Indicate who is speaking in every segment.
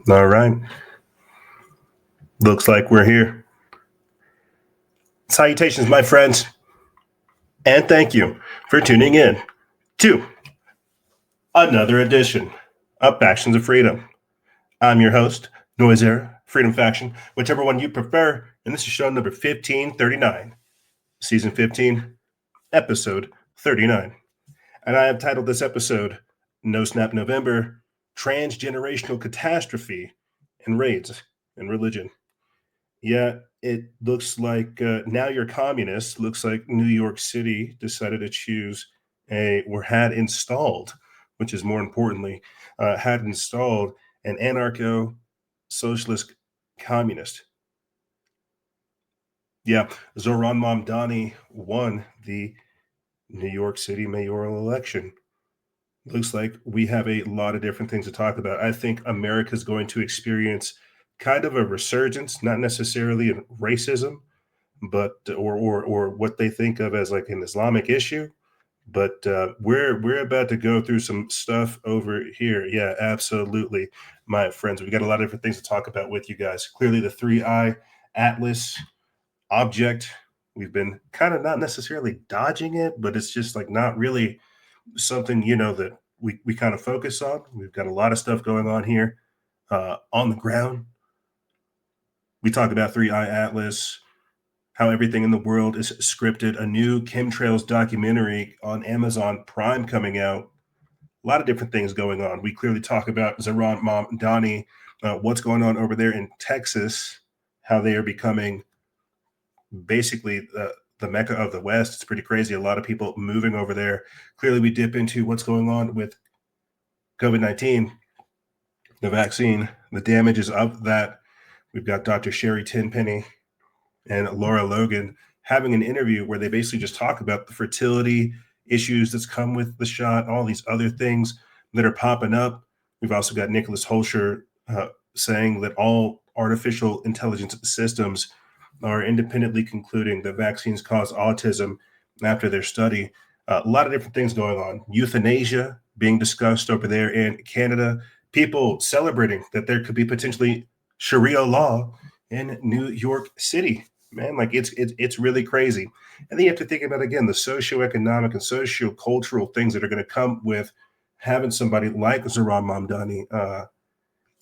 Speaker 1: All right. Looks like we're here. Salutations, my friends. And thank you for tuning in to another edition of Factions of Freedom. I'm your host, Noiser, Freedom Faction, whichever one you prefer. And this is show number 1539, season 15, episode 39. And I have titled this episode, No Snap November, Transgenerational Catastrophe and Raids in Religion. Yeah, it looks like now you're communist. Looks like New York City decided to choose had installed, which is more importantly, had installed an anarcho-socialist communist. Yeah, Zohran Mamdani won the New York City mayoral election. Looks like we have a lot of different things to talk about. I think America's going to experience kind of a resurgence, not necessarily in racism, but or what they think of as like an Islamic issue. But we're about to go through some stuff over here. Yeah, absolutely, my friends. We got a lot of different things to talk about with you guys. Clearly, the 3I Atlas object. We've been kind of not necessarily dodging it, but it's just like not really something, that we kind of focus on. We've got a lot of stuff going on here on the ground. We talk about 3I Atlas, how everything in the world is scripted, a new chemtrails documentary on Amazon Prime coming out, a lot of different things going on. We clearly talk about Zohran Mamdani, what's going on over there in Texas, how they are becoming basically the Mecca of the West. It's pretty crazy. A lot of people moving over there. Clearly, we dip into what's going on with COVID-19, the vaccine, the damages of that. We've got Dr. Sherry Tenpenny and Lara Logan having an interview where they basically just talk about the fertility issues that's come with the shot, all these other things that are popping up. We've also got Nicholas Hulscher saying that all artificial intelligence systems are independently concluding that vaccines cause autism after their study. A lot of different things going on. Euthanasia being discussed over there in Canada. People celebrating that there could be potentially Sharia law in New York City. Man, like it's really crazy. And then you have to think about, again, the socioeconomic and socio-cultural things that are going to come with having somebody like Zohran Mamdani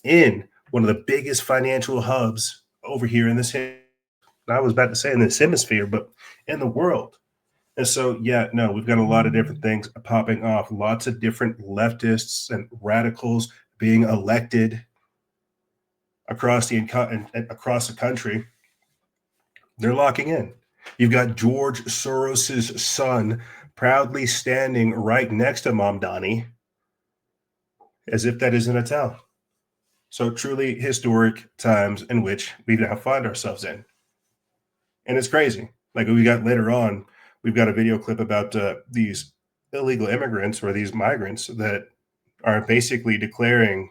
Speaker 1: in one of the biggest financial hubs over here in this, I was about to say in this hemisphere, but in the world. And so, we've got a lot of different things popping off, lots of different leftists and radicals being elected across the country. They're locking in. You've got George Soros's son proudly standing right next to Mamdani, as if that isn't a tell. So truly historic times in which we now find ourselves in. And it's crazy. Like we got later on, we've got a video clip about these illegal immigrants or these migrants that are basically declaring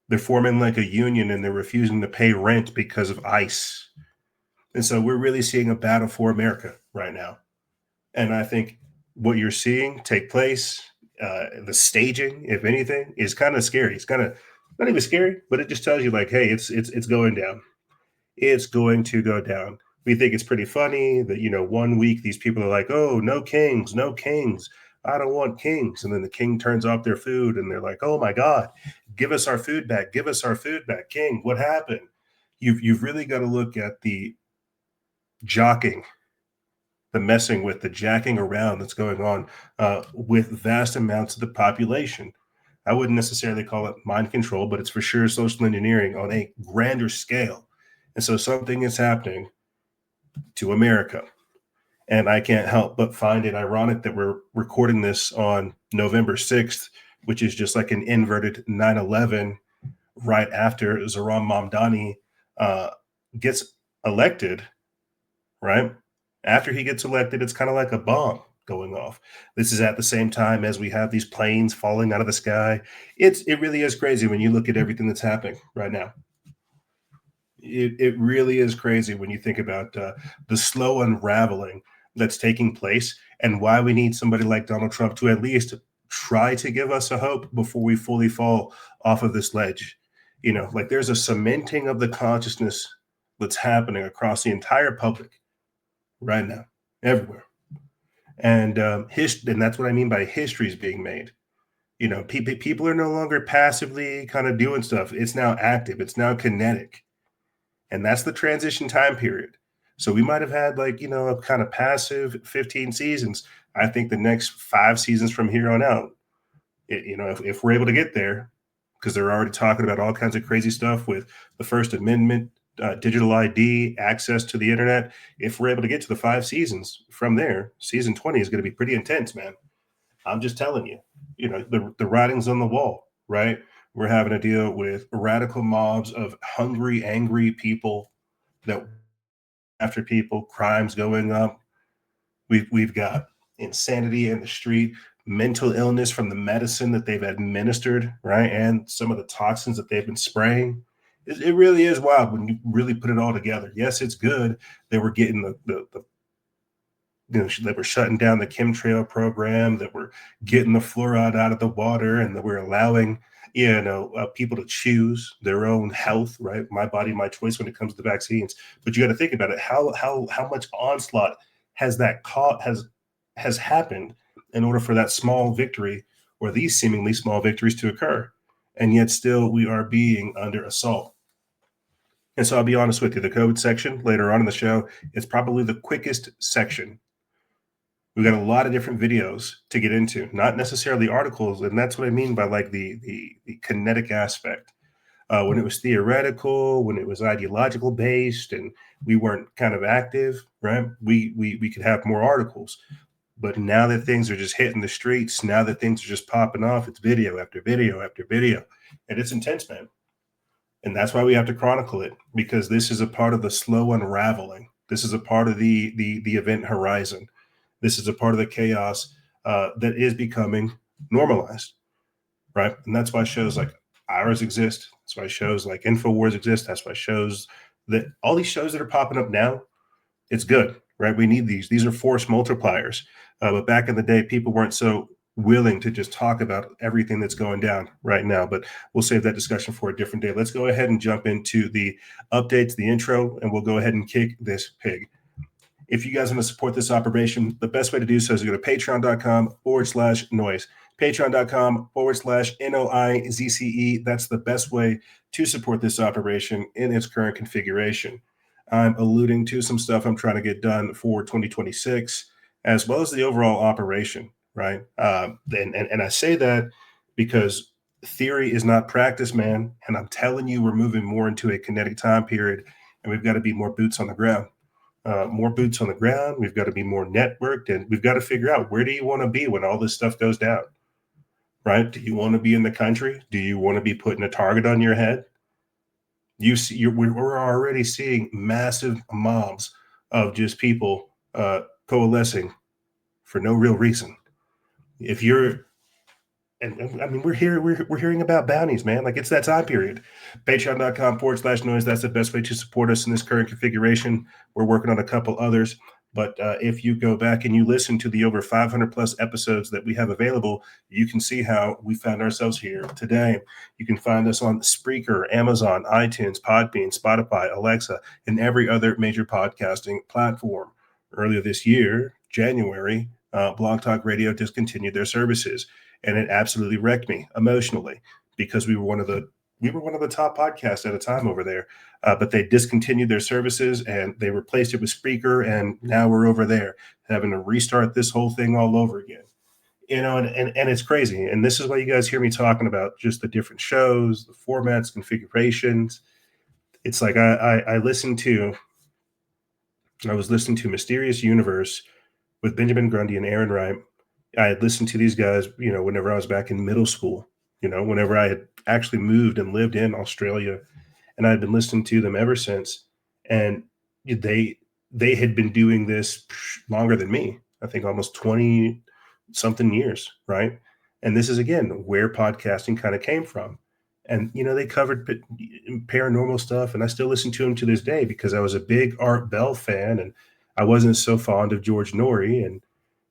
Speaker 1: they're forming like a union and they're refusing to pay rent because of ICE. And so we're really seeing a battle for America right now. And I think what you're seeing take place, the staging, if anything, is kind of scary. It's kind of not even scary, but it just tells you like, hey, it's going down. It's going to go down. we think it's pretty funny that, 1 week these people are like, oh, no kings, no kings. I don't want kings. And then the king turns off their food and they're like, oh my God, give us our food back. Give us our food back. King, what happened? You've really got to look at the jocking, the messing with, the jacking around that's going on with vast amounts of the population. I wouldn't necessarily call it mind control, but it's for sure social engineering on a grander scale. And so something is happening to America. And I can't help but find it ironic that we're recording this on November 6th, which is just like an inverted 9/11 right after Zohran Mamdani gets elected, right? After he gets elected, it's kind of like a bomb going off. This is at the same time as we have these planes falling out of the sky. It really is crazy when you look at everything that's happening right now. It really is crazy when you think about the slow unraveling that's taking place and why we need somebody like Donald Trump to at least try to give us a hope before we fully fall off of this ledge. Like there's a cementing of the consciousness that's happening across the entire public right now, everywhere. And and that's what I mean by history is being made. People are no longer passively kind of doing stuff. It's now active. It's now kinetic. And that's the transition time period. So we might have had a kind of passive 15 seasons. I think the next 5 seasons from here on out, if we're able to get there, because they're already talking about all kinds of crazy stuff with the First Amendment, digital ID, access to the internet. If we're able to get to the 5 seasons from there, season 20 is going to be pretty intense, man. I'm just telling you, the writing's on the wall, right? We're having to deal with radical mobs of hungry, angry people that after people, crimes going up. We've got insanity in the street, mental illness from the medicine that they've administered, right? And some of the toxins that they've been spraying. It really is wild when you really put it all together. Yes, it's good that we're getting that we're shutting down the chemtrail program, that we're getting the fluoride out of the water, and that we're allowing people to choose their own health, right? My body, my choice when it comes to vaccines. But you got to think about it. How much onslaught has that has happened in order for that small victory or these seemingly small victories to occur? And yet still we are being under assault. And so I'll be honest with you, the code section later on in the show is probably the quickest section. We've got a lot of different videos to get into, not necessarily articles. And that's what I mean by like the kinetic aspect. When it was theoretical, when it was ideological based, and we weren't kind of active, right? We could have more articles. But now that things are just hitting the streets, now that things are just popping off, it's video after video after video. And it's intense, man. And that's why we have to chronicle it, because this is a part of the slow unraveling. This is a part of the event horizon. This is a part of the chaos that is becoming normalized, right? And that's why shows like ours exist. That's why shows like InfoWars exist. That's why shows that all these shows that are popping up now, it's good, right? We need these. These are force multipliers. But back in the day, people weren't so willing to just talk about everything that's going down right now. But we'll save that discussion for a different day. Let's go ahead and jump into the updates, the intro, and we'll go ahead and kick this pig. If you guys want to support this operation, the best way to do so is to go to patreon.com/noise. Patreon.com/NOIZCE. That's the best way to support this operation in its current configuration. I'm alluding to some stuff I'm trying to get done for 2026, as well as the overall operation, right? And I say that because theory is not practice, man. And I'm telling you, we're moving more into a kinetic time period, and we've got to be more boots on the ground. More boots on the ground. We've got to be more networked, and we've got to figure out, where do you want to be when all this stuff goes down, right? Do you want to be in the country? Do you want to be putting a target on your head? We're already seeing massive mobs of just people coalescing for no real reason. If you're, and I mean, we're hearing about bounties, man. Like, it's that time period. Patreon.com/noise. That's the best way to support us in this current configuration. We're working on a couple others. But if you go back and you listen to the over 500 plus episodes that we have available, you can see how we found ourselves here today. You can find us on Spreaker, Amazon, iTunes, Podbean, Spotify, Alexa, and every other major podcasting platform. Earlier this year, January, Blog Talk Radio discontinued their services, and it absolutely wrecked me emotionally because we were one of the top podcasts at a time over there. But they discontinued their services and they replaced it with Spreaker, and now we're over there having to restart this whole thing all over again. And it's crazy. And this is why you guys hear me talking about just the different shows, the formats, configurations. It's like I was listening to Mysterious Universe with Benjamin Grundy and Aaron Wright. I had listened to these guys, whenever I was back in middle school, whenever I had actually moved and lived in Australia, and I'd been listening to them ever since. And they had been doing this longer than me. I think almost 20 something years, right? And this is again where podcasting kind of came from. And they covered paranormal stuff, and I still listen to them to this day because I was a big Art Bell fan, and I wasn't so fond of George Norrie. And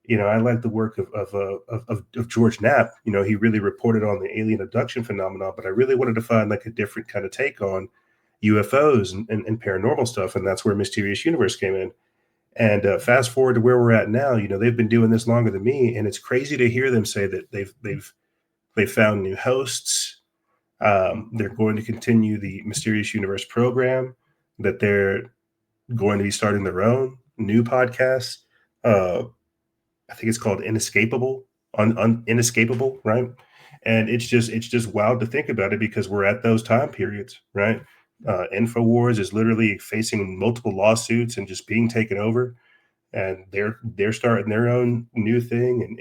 Speaker 1: I like the work of George Knapp. He really reported on the alien abduction phenomenon, but I really wanted to find like a different kind of take on UFOs and paranormal stuff, and that's where Mysterious Universe came in. And fast forward to where we're at now, they've been doing this longer than me, and it's crazy to hear them say that they've found new hosts. They're going to continue the Mysterious Universe program, that they're going to be starting their own new podcast. I think it's called Inescapable, Inescapable, right? And it's just wild to think about it because we're at those time periods, right? InfoWars is literally facing multiple lawsuits and just being taken over, and they're starting their own new thing, and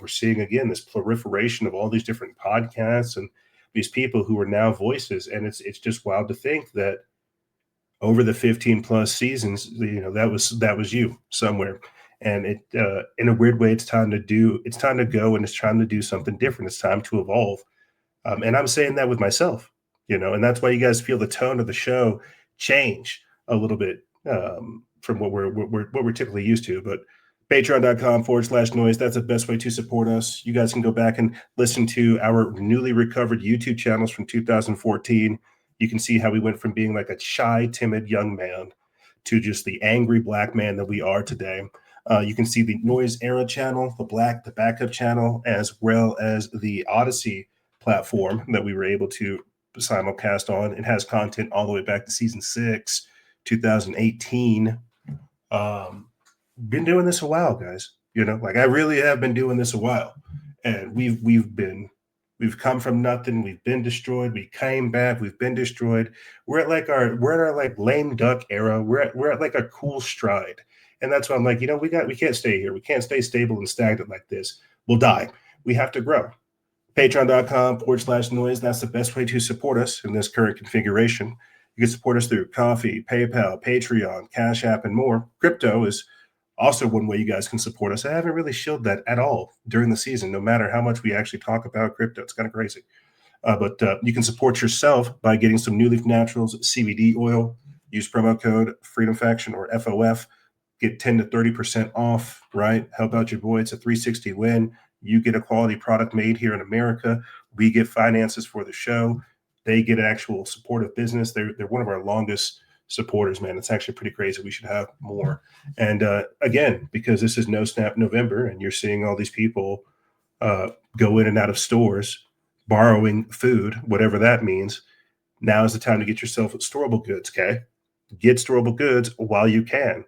Speaker 1: we're seeing again this proliferation of all these different podcasts and these people who are now voices, and it's just wild to think that over the 15 plus seasons, that was you somewhere. And it in a weird way, it's time to go, and it's time to do something different. It's time to evolve. And I'm saying that with myself, and that's why you guys feel the tone of the show change a little bit from what we're typically used to. But patreon.com/noise, that's the best way to support us. You guys can go back and listen to our newly recovered YouTube channels from 2014. You can see how we went from being like a shy, timid young man to just the angry black man that we are today. You can see the Noise Era channel, the backup channel, as well as the Odyssey platform that we were able to simulcast on. It has content all the way back to season 6, 2018. Been doing this a while, guys. Like I really have been doing this a while, and we've come from nothing. We've been destroyed. We came back. We've been destroyed. We're at our like lame duck era. We're at like a cool stride. And that's why I'm like, we can't stay here. We can't stay stable and stagnant like this. We'll die. We have to grow. Patreon.com/noise. That's the best way to support us in this current configuration. You can support us through Coffee, PayPal, Patreon, Cash App, and more. Crypto is also one way you guys can support us. I haven't really showed that at all during the season, no matter how much we actually talk about crypto. It's kind of crazy. But you can support yourself by getting some New Leaf Naturals CBD oil. Use promo code FreedomFaction or FOF. Get 10 to 30% off, right? Help out your boy. It's a 360 win. You get a quality product made here in America. We get finances for the show. They get actual supportive business. They're one of our longest supporters, man. It's actually pretty crazy. We should have more. And again, because this is No Snap November, and you're seeing all these people go in and out of stores borrowing food, whatever that means. Now is the time to get yourself storable goods, okay? Get storable goods while you can.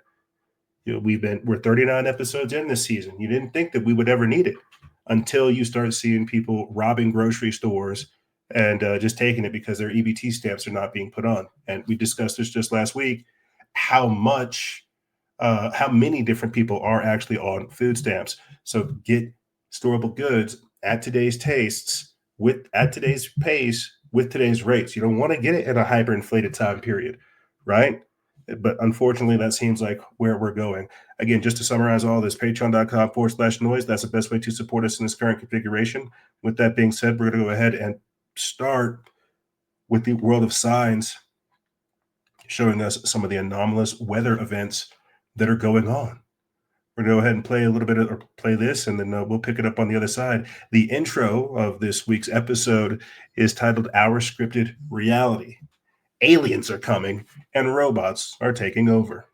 Speaker 1: We're 39 episodes in this season. You didn't think that we would ever need it until you start seeing people robbing grocery stores and just taking it because their EBT stamps are not being put on. And we discussed this just last week, how many different people are actually on food stamps. So get storable goods at today's tastes, at today's pace, with today's rates. You don't want to get it in a hyperinflated time period, right? But unfortunately, that seems like where we're going. Again, just to summarize all this, patreon.com/noise. That's the best way to support us in this current configuration. With that being said, we're going to go ahead and start with the world of signs, showing us some of the anomalous weather events that are going on. We're going to go ahead and play a little bit or play this, and then we'll pick it up on the other side. The intro of this week's episode is titled Our Scripted Reality. Aliens are coming and robots are taking over.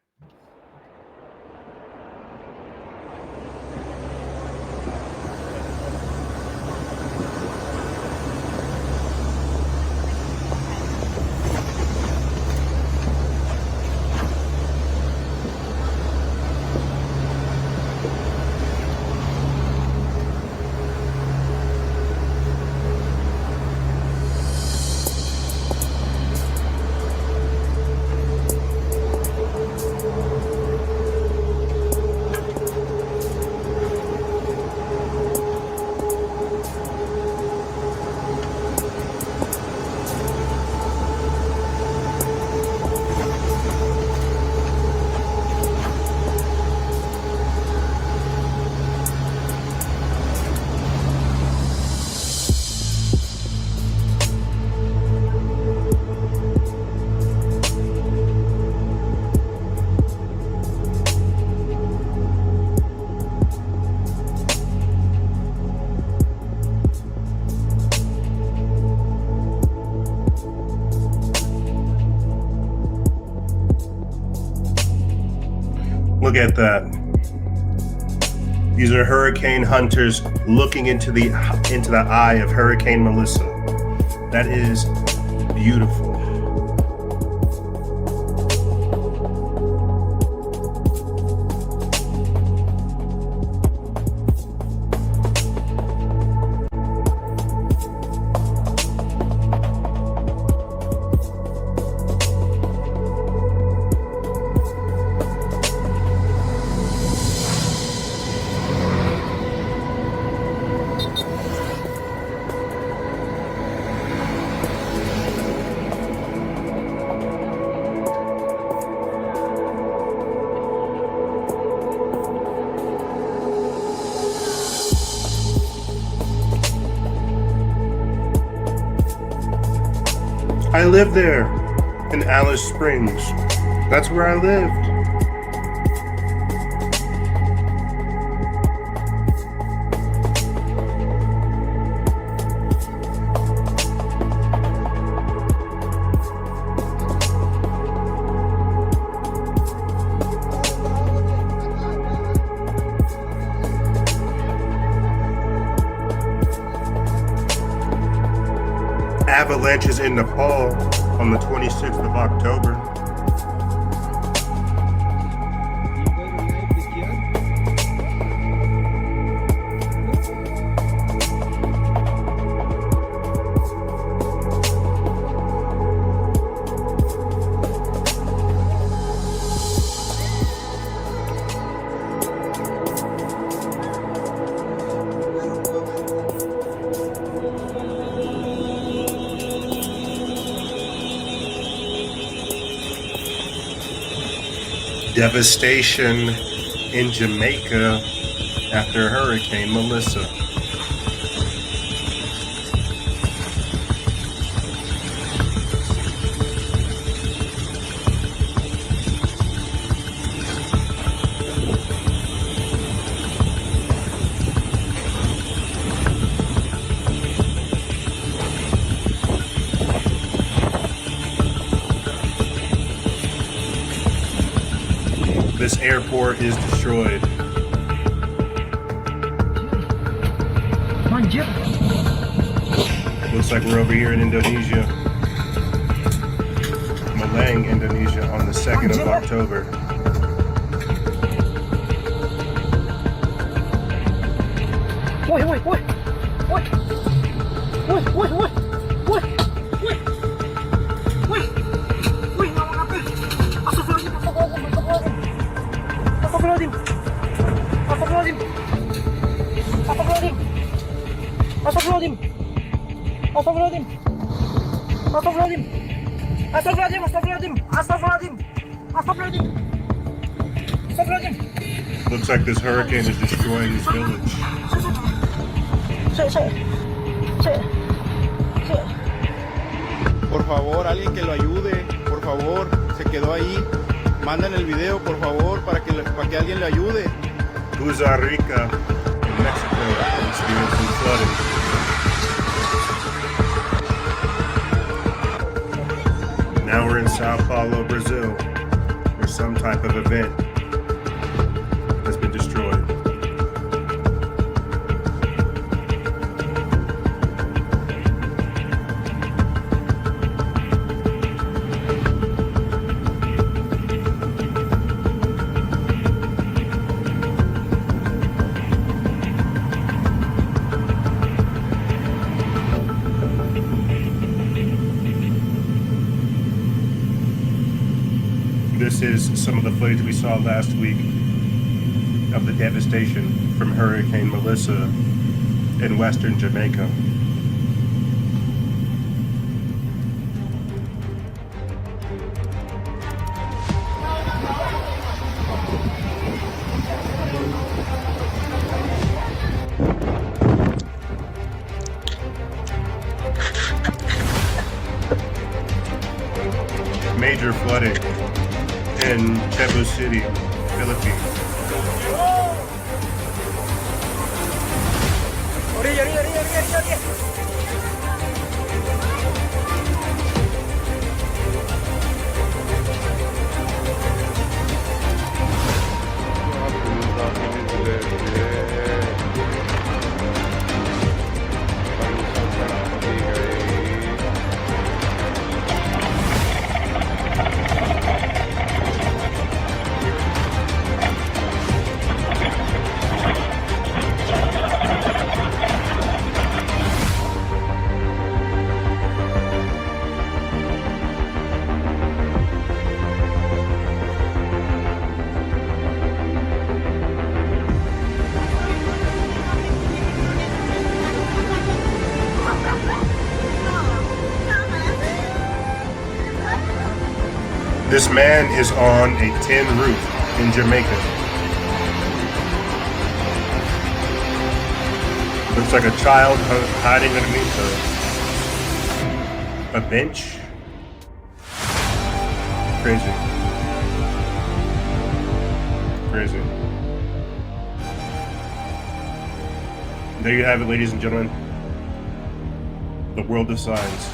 Speaker 1: Look at that. These are hurricane hunters looking into the eye of Hurricane Melissa. That is beautiful. I lived there in Alice Springs. That's where I lived. Avalanches in Nepal on the 26th of October. Devastation in Jamaica after Hurricane Melissa. This airport is destroyed. Looks like we're over here in Indonesia. Malang, Indonesia on the 2nd of October.
Speaker 2: Wait, wait, wait, wait, wait, wait, wait, wait, wait, wait, wait, ngomong apa? Astagfirullahaladzim, astagfirullahaladzim, astagfirullahaladzim, astagfirullahaladzim, astagfirullahaladzim, astagfirullahaladzim, astagfirullahaladzim, astagfirullahaladzim, astagfirullahaladzim, astagfirullahaladzim, astagfirullahaladzim.
Speaker 1: Looks like this hurricane is destroying this village.
Speaker 3: Por favor, alguien que lo ayude, por favor, se quedó ahí. Manden el video, por favor, para que alguien le ayude.
Speaker 1: Costa Rica and Mexico experiencing flooding. Now we're in Sao Paulo, Brazil, where some type of event has been destroyed. This is some of the footage we saw last week of the devastation from Hurricane Melissa in western Jamaica. Major flooding in Cebu City, Philippines. This man is on a tin roof in Jamaica. Looks like a child hiding underneath a bench. Crazy. Crazy. There you have it, ladies and gentlemen. The world of science.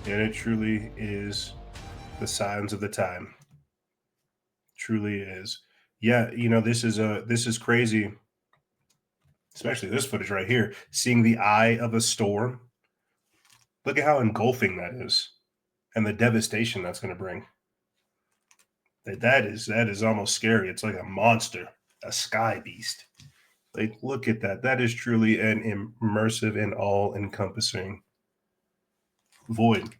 Speaker 1: And it truly is the signs of the time. Truly is. Yeah, you know, this is crazy. Especially this footage right here, seeing the eye of a storm. Look at how engulfing that is, and the devastation that's going to bring. That is almost scary. It's like a monster, a sky beast. Like, look at that. That is truly an immersive and all-encompassing void,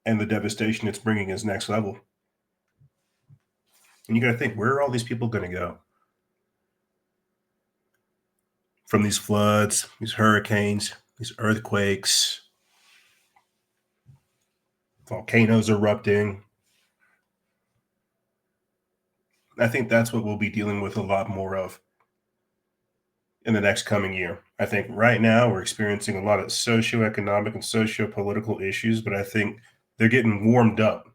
Speaker 1: and the devastation it's bringing is next level. And you got to think, where are all these people going to go from these floods, these hurricanes, these earthquakes, volcanoes erupting? I think that's what we'll be dealing with a lot more of in the next coming year. I think right now we're experiencing a lot of socioeconomic and socio-political issues, but I think they're getting warmed up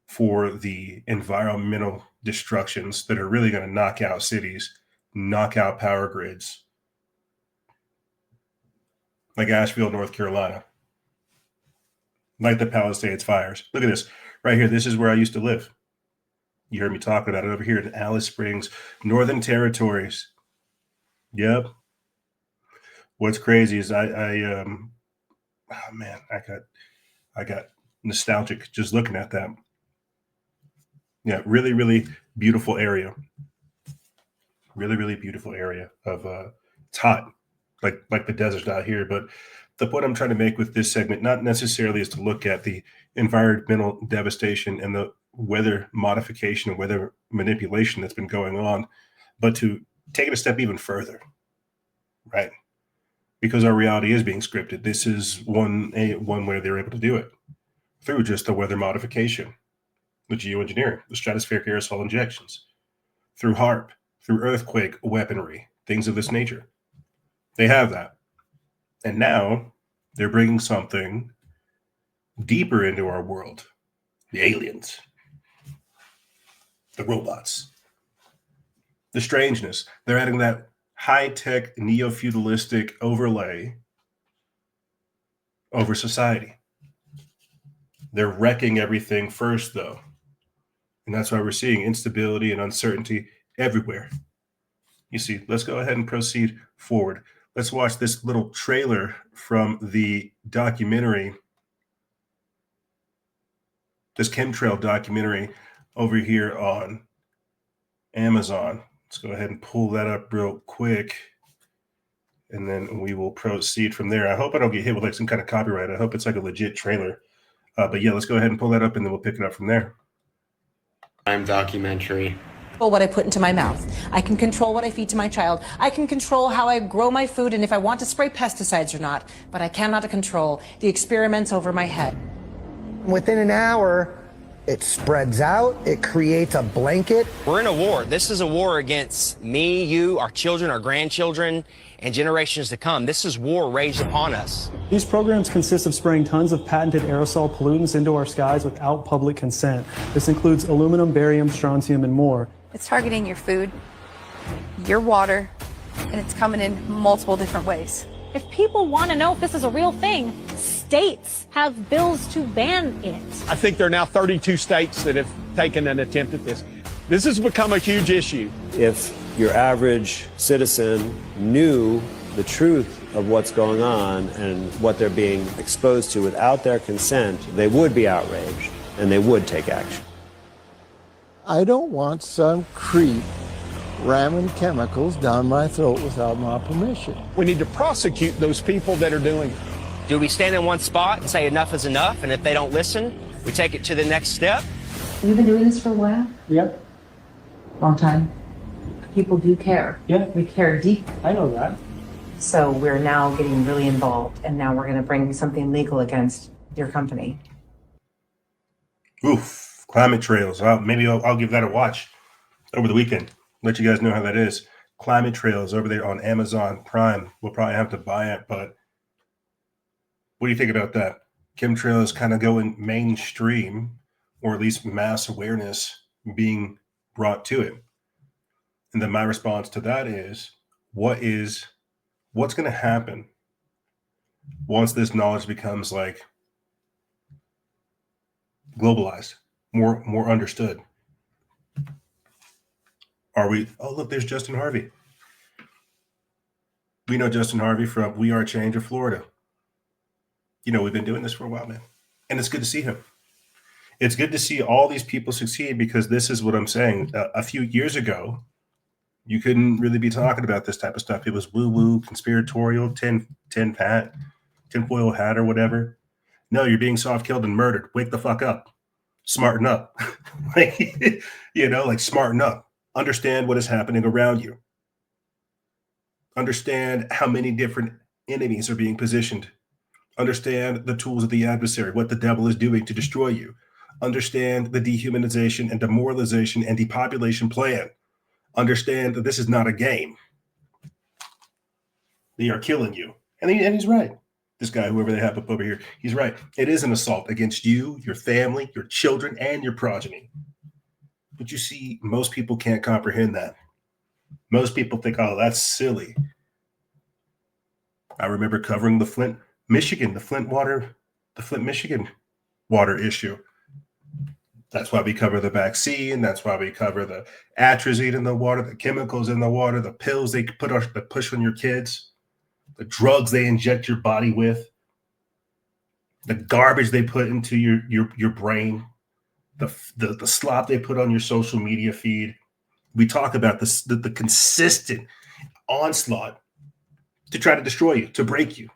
Speaker 1: for the environmental destructions that are really going to knock out cities, knock out power grids, like Asheville, North Carolina, like the Palisades fires. Look at this right here. This is where I used to live. You heard me talk about it over here in Alice Springs, Northern Territories. Yep. What's crazy is oh man, I got nostalgic just looking at that. Yeah, really, really beautiful area. Really, really beautiful area of it's hot, like the desert out here. But the point I'm trying to make with this segment, not necessarily is to look at the environmental devastation and the weather modification and weather manipulation that's been going on, but to take it a step even further, right? Because our reality is being scripted. This is one way they're able to do it, through just the weather modification, the geoengineering, the stratospheric aerosol injections, through HARP, through earthquake weaponry, things of this nature. They have that. And now they're bringing something deeper into our world, the aliens. the robots, the strangeness. They're adding that high-tech neo-feudalistic overlay over society. They're wrecking everything first, though. And that's why we're seeing instability and uncertainty everywhere. You see, let's go ahead and proceed forward. Let's watch this little trailer from the documentary, this chemtrail documentary over here on Amazon. Let's go ahead and pull that up real quick, and then we will proceed from there. I hope I don't get hit with like some kind of copyright. I hope it's like a legit trailer. But yeah, let's go ahead and pull that up, and then we'll pick it up from there.
Speaker 4: Documentary.
Speaker 5: What I put into my mouth. I can control what I feed to my child. I can control how I grow my food and if I want to spray pesticides or not, but I cannot control the experiments over my head.
Speaker 6: Within an hour, it spreads out, it creates a blanket.
Speaker 4: We're in a war. This is a war against me, you, our children, our grandchildren, and generations to come. This is war raged upon us.
Speaker 7: These programs consist of spraying tons of patented aerosol pollutants into our skies without public consent. This includes aluminum, barium, strontium, and more.
Speaker 8: It's targeting your food, your water, and it's coming in multiple different ways.
Speaker 9: If people want to know if this is a real thing, states have bills to ban it.
Speaker 3: I think there are now 32 states that have taken an attempt at this. This has become a huge issue.
Speaker 10: If your average citizen knew the truth of what's going on and what they're being exposed to without their consent, they would be outraged and they would take action.
Speaker 11: I don't want some creep ramming chemicals down my throat without my permission.
Speaker 3: We need to prosecute those people that are doing it.
Speaker 4: Do we stand in one spot and say enough is enough, and if they don't listen, we take it to the next step?
Speaker 5: You've been doing this for a while?
Speaker 7: Yep.
Speaker 5: Long time. People do care.
Speaker 7: Yeah.
Speaker 5: We care deep.
Speaker 7: I know that.
Speaker 5: So we're now getting really involved, and now we're going to bring something legal against your company.
Speaker 1: Oof. Climate Trails. Maybe I'll give that a watch over the weekend. Let you guys know how that is. Climate Trails over there on Amazon Prime. We'll probably have to buy it, but what do you think about that? Chemtrails kind of going mainstream, or at least mass awareness being brought to it. And then my response to that is, what's going to happen once this knowledge becomes like globalized? More understood. Are we? Oh, look, there's Justin Harvey. We know Justin Harvey from We Are Change of Florida. You know, we've been doing this for a while, man. And it's good to see him. It's good to see all these people succeed, because this is what I'm saying. A few years ago, you couldn't really be talking about this type of stuff. It was woo-woo, conspiratorial, tinfoil hat or whatever. No, you're being soft-killed and murdered. Wake the fuck up. Smarten up. Like smarten up. Understand what is happening around you. Understand how many different enemies are being positioned. Understand the tools of the adversary, what the devil is doing to destroy you. Understand the dehumanization and demoralization and depopulation plan. Understand that this is not a game. They are killing you. And he's right. This guy, whoever they have up over here, he's right. It is an assault against you, your family, your children, and your progeny. But you see, most people can't comprehend that. Most people think, oh, that's silly. I remember covering the Flint, Michigan water issue. That's why we cover the vaccine. That's why we cover the atrazine in the water, the chemicals in the water, the pills they push on your kids, the drugs they inject your body with, the garbage they put into your brain, the slop they put on your social media feed. We talk about the consistent onslaught to try to destroy you, to break you.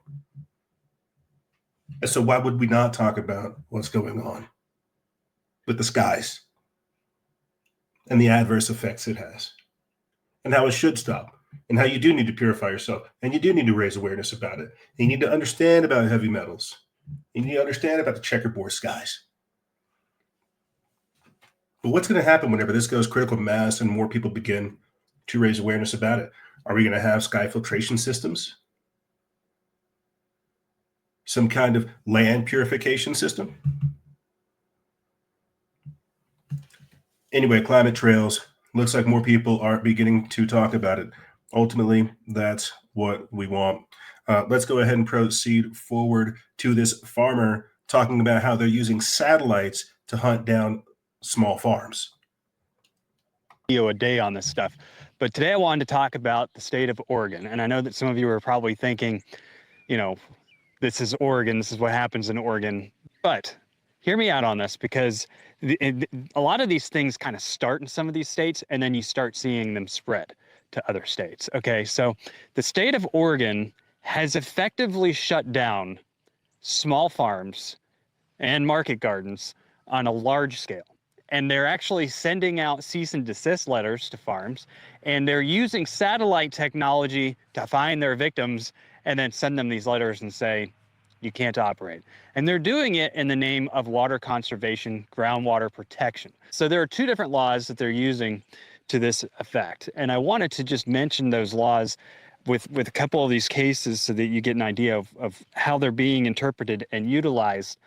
Speaker 1: And so why would we not talk about what's going on with the skies and the adverse effects it has, and how it should stop, and how you do need to purify yourself, and you do need to raise awareness about it. And you need to understand about heavy metals. You need to understand about the checkerboard skies. But what's going to happen whenever this goes critical mass and more people begin to raise awareness about it? Are we going to have sky filtration systems? Some kind of land purification system? Anyway, climate trails. Looks like more people are beginning to talk about it. Ultimately, that's what we want. Let's go ahead and proceed forward to this farmer talking about how they're using satellites to hunt down small farms.
Speaker 12: A day on this stuff. But today I wanted to talk about the state of Oregon. And I know that some of you are probably thinking, you know, this is Oregon, this is what happens in Oregon. But hear me out on this, because a lot of these things kind of start in some of these states, and then you start seeing them spread to other states. Okay, so the state of Oregon has effectively shut down small farms and market gardens on a large scale. And they're actually sending out cease and desist letters to farms, and they're using satellite technology to find their victims and then send them these letters and say, you can't operate. And they're doing it in the name of water conservation, groundwater protection. So there are two different laws that they're using to this effect. And I wanted to just mention those laws with a couple of these cases so that you get an idea of how they're being interpreted and utilized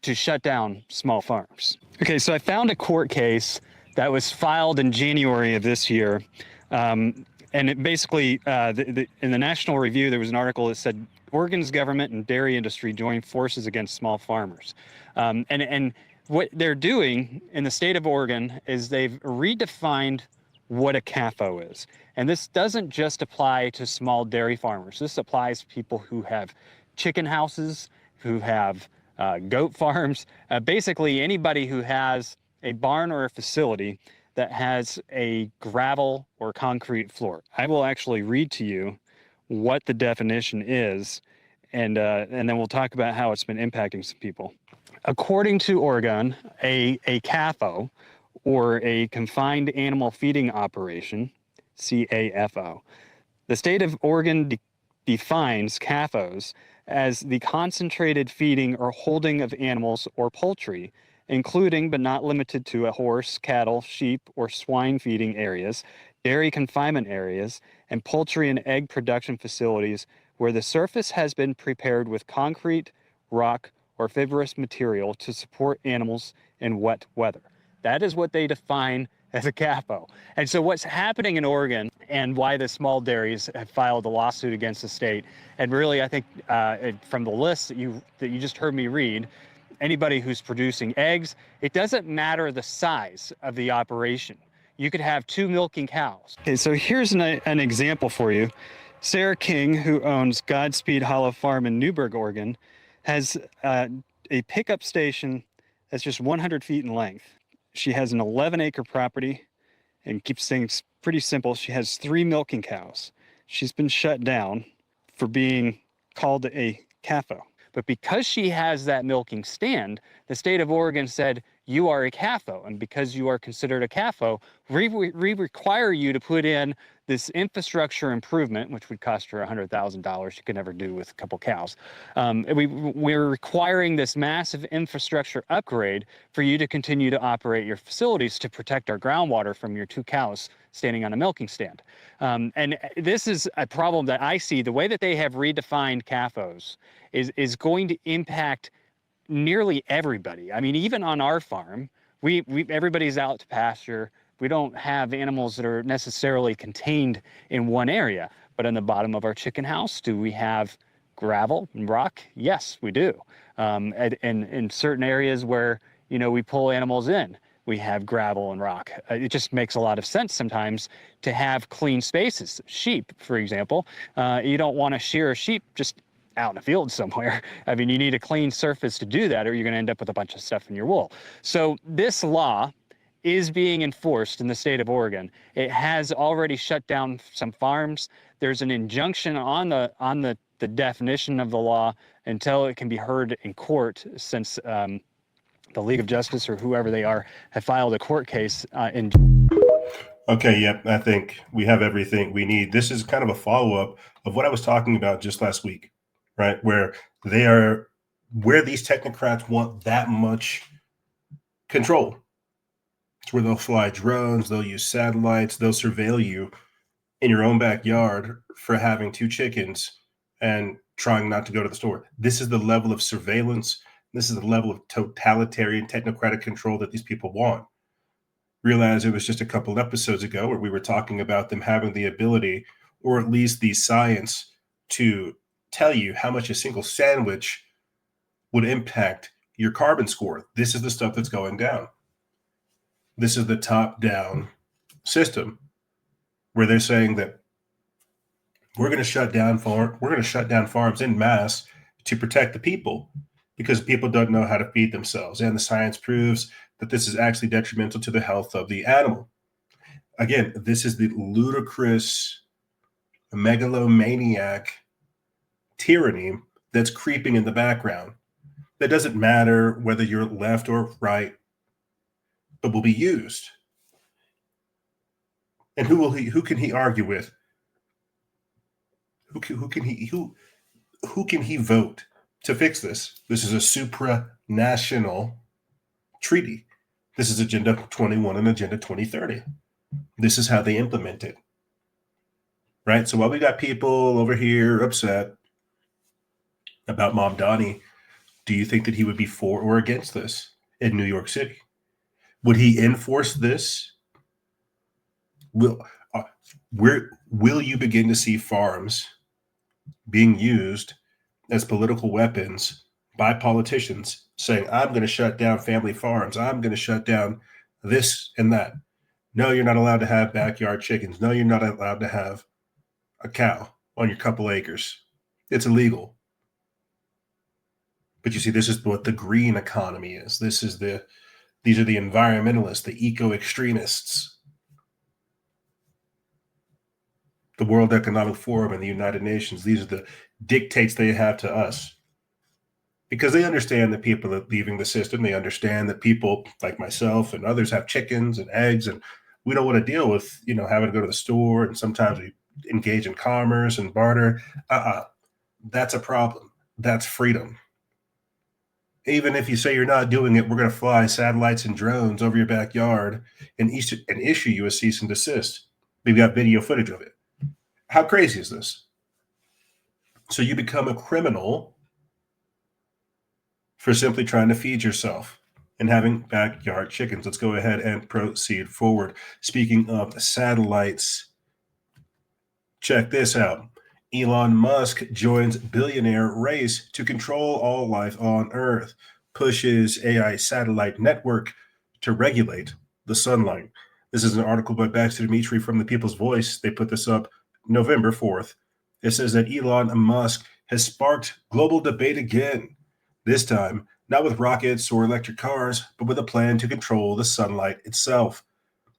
Speaker 12: to shut down small farms. Okay, so I found a court case that was filed in January of this year. And it basically, in the National Review, there was an article that said, Oregon's government and dairy industry join forces against small farmers. And what they're doing in the state of Oregon is they've redefined what a CAFO is. And this doesn't just apply to small dairy farmers. This applies to people who have chicken houses, who have goat farms, basically anybody who has a barn or a facility that has a gravel or concrete floor. I will actually read to you what the definition is, and then we'll talk about how it's been impacting some people. According to Oregon, a CAFO, or a confined animal feeding operation, CAFO, the state of Oregon defines CAFOs as the concentrated feeding or holding of animals or poultry, including but not limited to a horse, cattle, sheep, or swine feeding areas, dairy confinement areas, and poultry and egg production facilities where the surface has been prepared with concrete, rock, or fibrous material to support animals in wet weather. That is what they define as a CAFO. And so what's happening in Oregon, and why the small dairies have filed a lawsuit against the state, and really I think from the list that you just heard me read, anybody who's producing eggs, it doesn't matter the size of the operation. You could have 2 milking cows. Okay, so here's an example for you. Sarah King, who owns Godspeed Hollow Farm in Newberg, Oregon, has a pickup station that's just 100 feet in length. She has an 11-acre property, and keeps things pretty simple. She has 3 milking cows. She's been shut down for being called a CAFO. But because she has that milking stand, the state of Oregon said, you are a CAFO. And because you are considered a CAFO, we require you to put in this infrastructure improvement, which would cost her $100,000 you could never do with a couple cows. We're requiring this massive infrastructure upgrade for you to continue to operate your facilities to protect our groundwater from your 2 cows standing on a milking stand. And this is a problem that I see. The way that they have redefined CAFOs is going to impact nearly everybody. I mean, even on our farm, everybody's out to pasture. We don't have animals that are necessarily contained in one area. But on the bottom of our chicken house, do we have gravel and rock? Yes, we do. And in certain areas where, we pull animals in, we have gravel and rock. It just makes a lot of sense sometimes to have clean spaces. Sheep, for example, you don't want to shear a sheep just out in a field somewhere. I mean, you need a clean surface to do that, or you're going to end up with a bunch of stuff in your wool. So this law is being enforced in the state of Oregon. It has already shut down some farms. There's an injunction on the definition of the law until it can be heard in court, since the League of Justice, or whoever they are, have filed a court case in.
Speaker 1: Okay, yep, I think we have everything we need. This is kind of a follow-up of what I was talking about just last week, right? Where these technocrats want that much control. It's where they'll fly drones, they'll use satellites, they'll surveil you in your own backyard for having 2 chickens and trying not to go to the store. This is the level of surveillance. This is the level of totalitarian technocratic control that these people want. realize it was just a couple episodes ago where we were talking about them having the ability, or at least the science, to tell you how much a single sandwich would impact your carbon score. This is the stuff that's going down. This is the top-down system where they're saying that we're going to shut down farms en masse to protect the people because people don't know how to feed themselves. And the science proves that this is actually detrimental to the health of the animal. Again, this is the ludicrous, megalomaniac tyranny that's creeping in the background. That doesn't matter whether you're left or right, but will be used. And who can he argue with? Who can he vote to fix this? This is a supranational treaty. This is Agenda 21 and Agenda 2030. This is how they implement it. Right? So while we got people over here upset about Mamdani, do you think that he would be for or against this in New York City? Would he enforce this? Will you begin to see farms being used as political weapons by politicians saying, I'm going to shut down family farms. I'm going to shut down this and that. No, you're not allowed to have backyard chickens. No, you're not allowed to have a cow on your couple acres. It's illegal. But you see, this is what the green economy is. These are the environmentalists, the eco-extremists. The World Economic Forum and the United Nations, these are the dictates they have to us. Because they understand that people are leaving the system. They understand that people like myself and others have chickens and eggs, and we don't want to deal with, having to go to the store, and sometimes we engage in commerce and barter. That's a problem. That's freedom. Even if you say you're not doing it, we're going to fly satellites and drones over your backyard and issue you a cease and desist. We've got video footage of it. How crazy is this? So you become a criminal for simply trying to feed yourself and having backyard chickens. Let's go ahead and proceed forward. Speaking of satellites, check this out. Elon Musk joins billionaire race to control all life on Earth, pushes AI satellite network to regulate the sunlight. This is an article by Baxter Dimitri from the People's Voice. They put this up November 4th. It says that Elon Musk has sparked global debate again, this time not with rockets or electric cars, but with a plan to control the sunlight itself.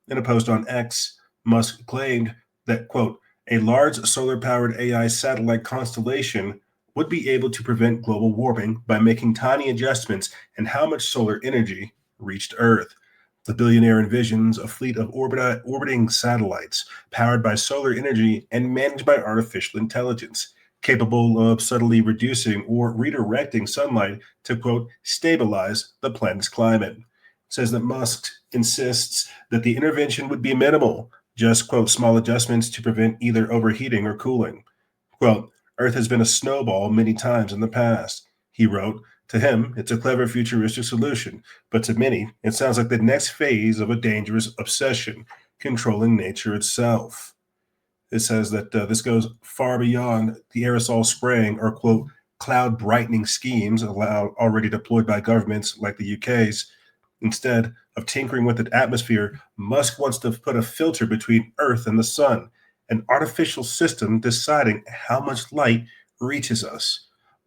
Speaker 1: In a post on X, Musk claimed that, quote, a large solar-powered AI satellite constellation would be able to prevent global warming by making tiny adjustments in how much solar energy reached Earth. The billionaire envisions a fleet of orbiting satellites powered by solar energy and managed by artificial intelligence, capable of subtly reducing or redirecting sunlight to, quote, stabilize the planet's climate. It says that Musk insists that the intervention would be minimal, just, quote, small adjustments to prevent either overheating or cooling. Quote, Earth has been a snowball many times in the past, he wrote. To him, it's a clever futuristic solution, but to many, it sounds like the next phase of a dangerous obsession, controlling nature itself. It says that this goes far beyond the aerosol spraying or, quote, cloud brightening schemes already deployed by governments like the UK's. Instead of tinkering with the atmosphere, Musk wants to put a filter between Earth and the sun, an artificial system deciding how much light reaches us.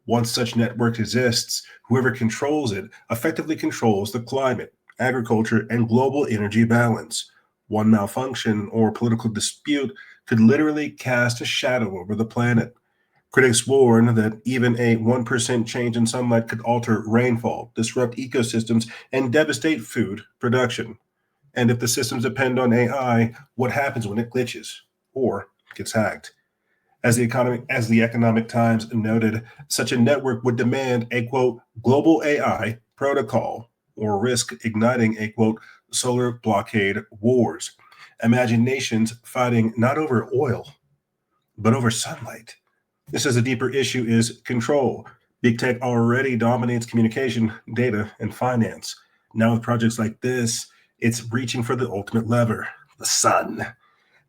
Speaker 1: Once such network exists, whoever controls it effectively controls the climate, agriculture, and global energy balance. One malfunction or political dispute could literally cast a shadow over the planet. Critics warn that even a 1% change in sunlight could alter rainfall, disrupt ecosystems, and devastate food production. And if the systems depend on AI, what happens when it glitches or gets hacked? As the Economic Times noted, such a network would demand a, quote, global AI protocol or risk igniting a, quote, solar blockade wars. Imagine nations fighting not over oil, but over sunlight. This is a deeper issue is control. Big tech already dominates communication, data, and finance. Now with projects like this, It's reaching for the ultimate lever, the sun.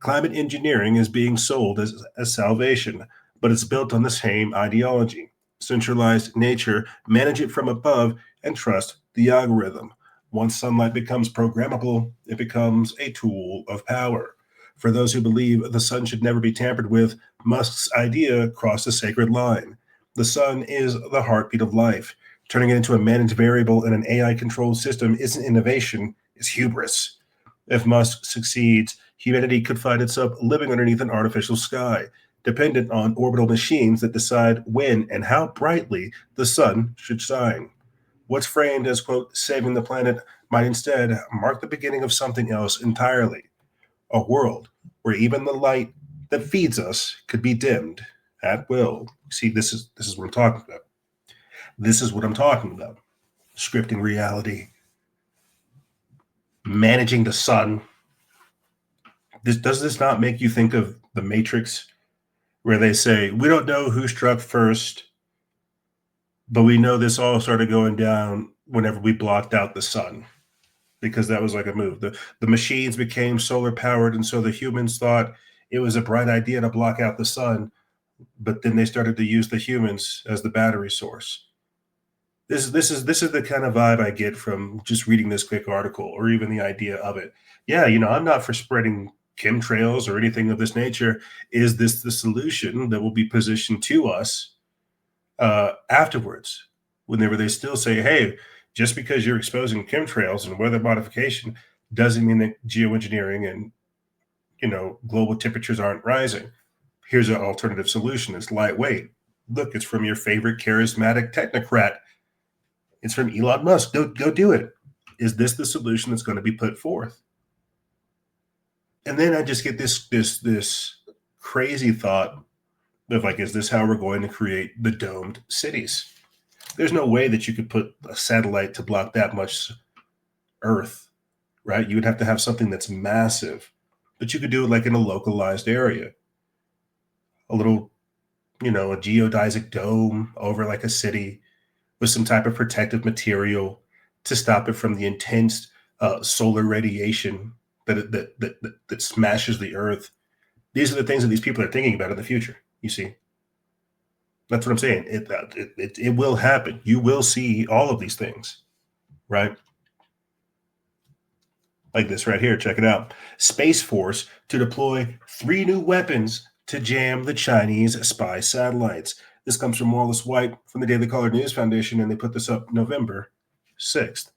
Speaker 1: Climate engineering is being sold as salvation, but it's built on the same ideology. Centralized nature, manage it from above, and trust the algorithm. Once sunlight becomes programmable, it becomes a tool of power. For those who believe the sun should never be tampered with, Musk's idea crossed a sacred line. The sun is the heartbeat of life. Turning it into a managed variable in an AI-controlled system isn't innovation, it's hubris. If Musk succeeds, humanity could find itself living underneath an artificial sky, dependent on orbital machines that decide when and how brightly the sun should shine. What's framed as, quote, saving the planet might instead mark the beginning of something else entirely. A world where even the light that feeds us could be dimmed at will. See, this is what I'm talking about. This is what I'm talking about. Scripting reality. Managing the sun. Does this not make you think of The Matrix, where they say, we don't know who struck first, but we know this all started going down whenever we blocked out the sun, because that was like a move. The machines became solar powered, and so the humans thought it was a bright idea to block out the sun, but then they started to use the humans as the battery source. This is the kind of vibe I get from just reading this quick article, or even the idea of it. Yeah, I'm not for spreading chemtrails or anything of this nature. Is this the solution that will be positioned to us afterwards? Whenever they still say, hey, just because you're exposing chemtrails and weather modification doesn't mean that geoengineering and global temperatures aren't rising. Here's an alternative solution. It's lightweight. Look, it's from your favorite charismatic technocrat. It's from Elon Musk. Go do it. Is this the solution that's going to be put forth? And then I just get this crazy thought of, like, is this how we're going to create the domed cities? There's no way that you could put a satellite to block that much Earth, right? You would have to have something that's massive, but you could do it like in a localized area. A little, a geodesic dome over like a city with some type of protective material to stop it from the intense solar radiation that smashes the Earth. These are the things that these people are thinking about in the future. You see, that's what I'm saying. It will happen. You will see all of these things, right? Like this right here. Check it out. Space Force to deploy 3 new weapons to jam the Chinese spy satellites. This comes from Wallace White from the Daily Caller News Foundation, and they put this up November 6th.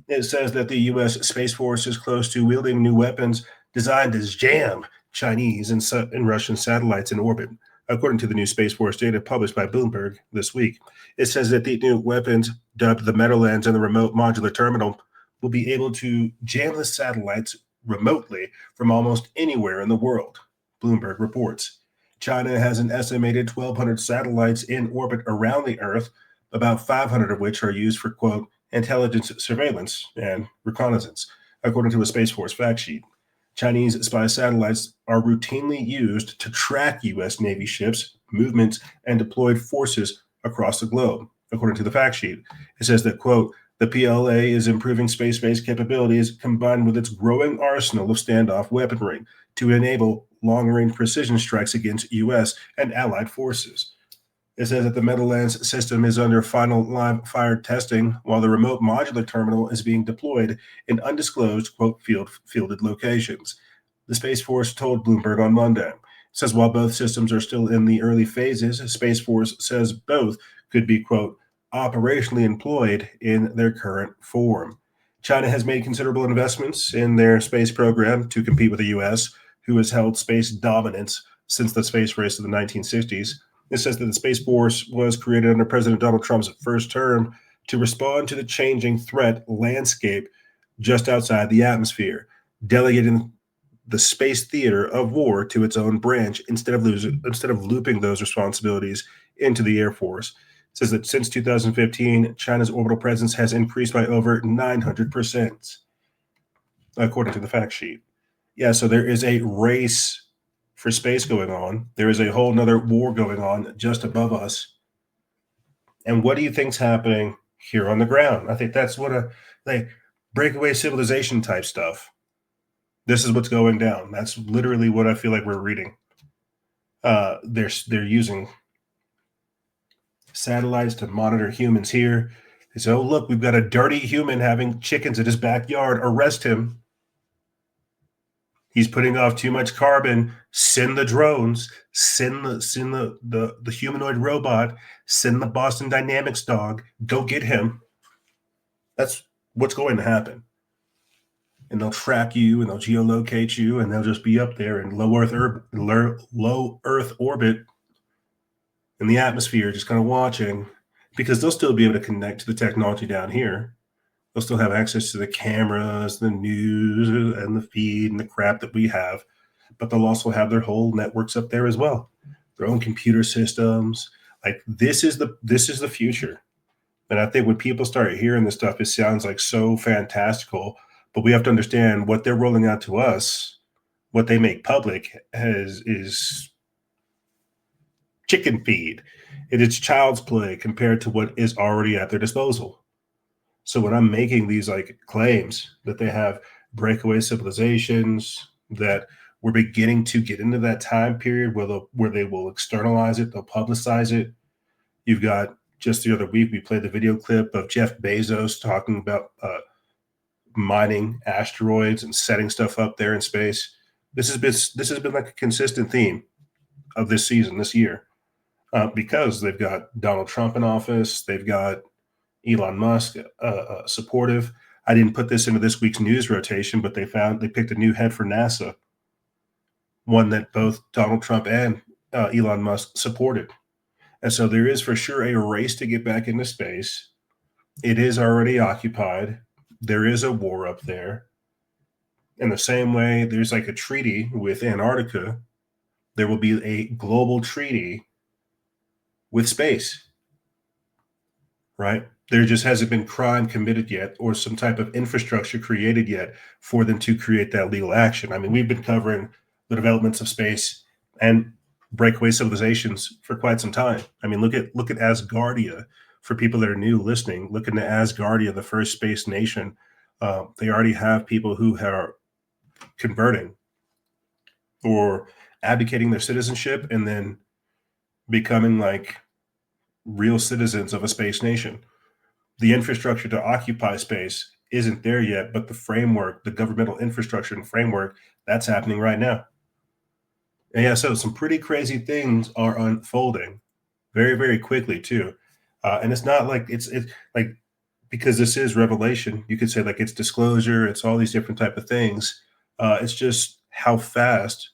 Speaker 1: It says that the U.S. Space Force is close to wielding new weapons designed to jam Chinese and Russian satellites in orbit, according to the new Space Force data published by Bloomberg this week. It says that the new weapons, dubbed the Meadowlands and the Remote Modular Terminal, will be able to jam the satellites remotely from almost anywhere in the world, Bloomberg reports. China has an estimated 1,200 satellites in orbit around the Earth, about 500 of which are used for, quote, intelligence surveillance and reconnaissance, according to a Space Force fact sheet. Chinese spy satellites are routinely used to track U.S. Navy ships, movements, and deployed forces across the globe, according to the fact sheet. It says that, quote, the PLA is improving space-based capabilities combined with its growing arsenal of standoff weaponry to enable long-range precision strikes against U.S. and allied forces. It says that the Meadowlands system is under final live-fire testing, while the remote modular terminal is being deployed in undisclosed, quote, fielded locations. The Space Force told Bloomberg on Monday. It says while both systems are still in the early phases, Space Force says both could be, quote, operationally employed in their current form. China has made considerable investments in their space program to compete with the U.S., who has held space dominance since the space race of the 1960s. It says that the Space Force was created under President Donald Trump's first term to respond to the changing threat landscape just outside the atmosphere, delegating the space theater of war to its own branch instead of looping those responsibilities into the Air Force. It says that since 2015, China's orbital presence has increased by over 900%, according to the fact sheet. Yeah, so there is a race for space going on. There is a whole nother war going on just above us. And what do you think's happening here on the ground? I think that's what breakaway civilization type stuff. This is what's going down. That's literally what I feel like we're reading. They're using satellites to monitor humans here. They say, oh, look, we've got a dirty human having chickens in his backyard. Arrest him. He's putting off too much carbon. Send the drones. Send the humanoid robot. Send the Boston Dynamics dog. Go get him. That's what's going to happen. And they'll track you and they'll geolocate you and they'll just be up there in low Earth orbit in the atmosphere, just kind of watching, because they'll still be able to connect to the technology down here. They'll still have access to the cameras, the news, and the feed and the crap that we have, but they'll also have their whole networks up there as well, their own computer systems. Like this is the future. And I think when people start hearing this stuff, it sounds like so fantastical, but we have to understand what they're rolling out to us, what they make public is chicken feed. It is child's play compared to what is already at their disposal. So when I'm making these like claims that they have breakaway civilizations, that we're beginning to get into that time period where they will externalize it, they'll publicize it. You've got, just the other week, we played the video clip of Jeff Bezos talking about mining asteroids and setting stuff up there in space. This has been like a consistent theme of this season, this year, because they've got Donald Trump in office, they've got Elon Musk supportive. I didn't put this into this week's news rotation, but they picked a new head for NASA, one that both Donald Trump and Elon Musk supported. And so there is for sure a race to get back into space. It is already occupied. There is a war up there. In the same way, there's like a treaty with Antarctica. There will be a global treaty with space, right? There just hasn't been crime committed yet or some type of infrastructure created yet for them to create that legal action. I mean, we've been covering the developments of space and breakaway civilizations for quite some time. I mean, look at Asgardia. For people that are new listening, look into Asgardia, the first space nation. They already have people who are converting or abdicating their citizenship and then becoming like real citizens of a space nation. The infrastructure to occupy space isn't there yet, but the framework, the governmental infrastructure and framework, that's happening right now. And yeah, so some pretty crazy things are unfolding very, very quickly too. And it's not like it's like, because this is revelation, you could say like it's disclosure, it's all these different type of things. It's just how fast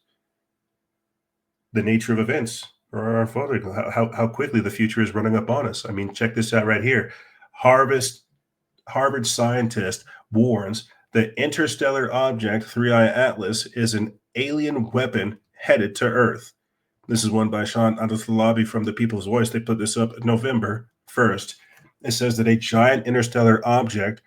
Speaker 1: the nature of events are unfolding, how quickly the future is running up on us. I mean, check this out right here. Harvard scientist warns the interstellar object 3I Atlas is an alien weapon headed to Earth. This is one by Sean Adolfalabi from the People's Voice. They put this up November 1st. It says that a giant interstellar object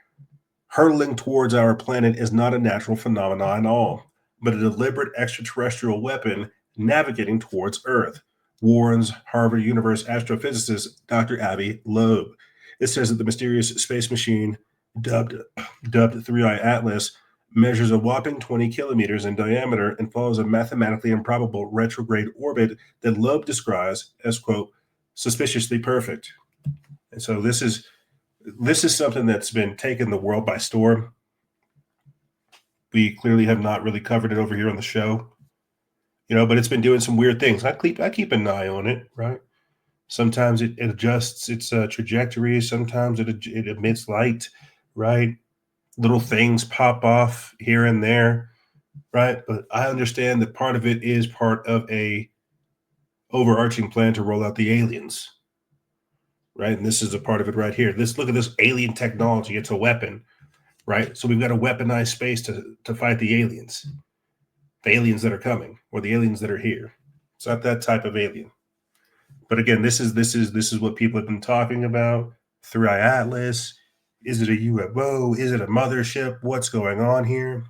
Speaker 1: hurtling towards our planet is not a natural phenomenon at all, but a deliberate extraterrestrial weapon navigating towards Earth, warns Harvard University astrophysicist Dr. Avi Loeb. It says that the mysterious space machine, dubbed 3I Atlas, measures a whopping 20 kilometers in diameter and follows a mathematically improbable retrograde orbit that Loeb describes as, quote, suspiciously perfect. And so this is something that's been taking the world by storm. We clearly have not really covered it over here on the show, but it's been doing some weird things. I keep an eye on it, right? Sometimes it adjusts its trajectory. Sometimes it emits light, right? Little things pop off here and there, right? But I understand that part of it is part of a overarching plan to roll out the aliens, right? And this is a part of it right here. Look at this alien technology. It's a weapon, right? So we've got to weaponize space to fight the aliens that are coming, or the aliens that are here. It's not that type of alien. But again, this is what people have been talking about. 3I Atlas. Is it a UFO? Is it a mothership? What's going on here?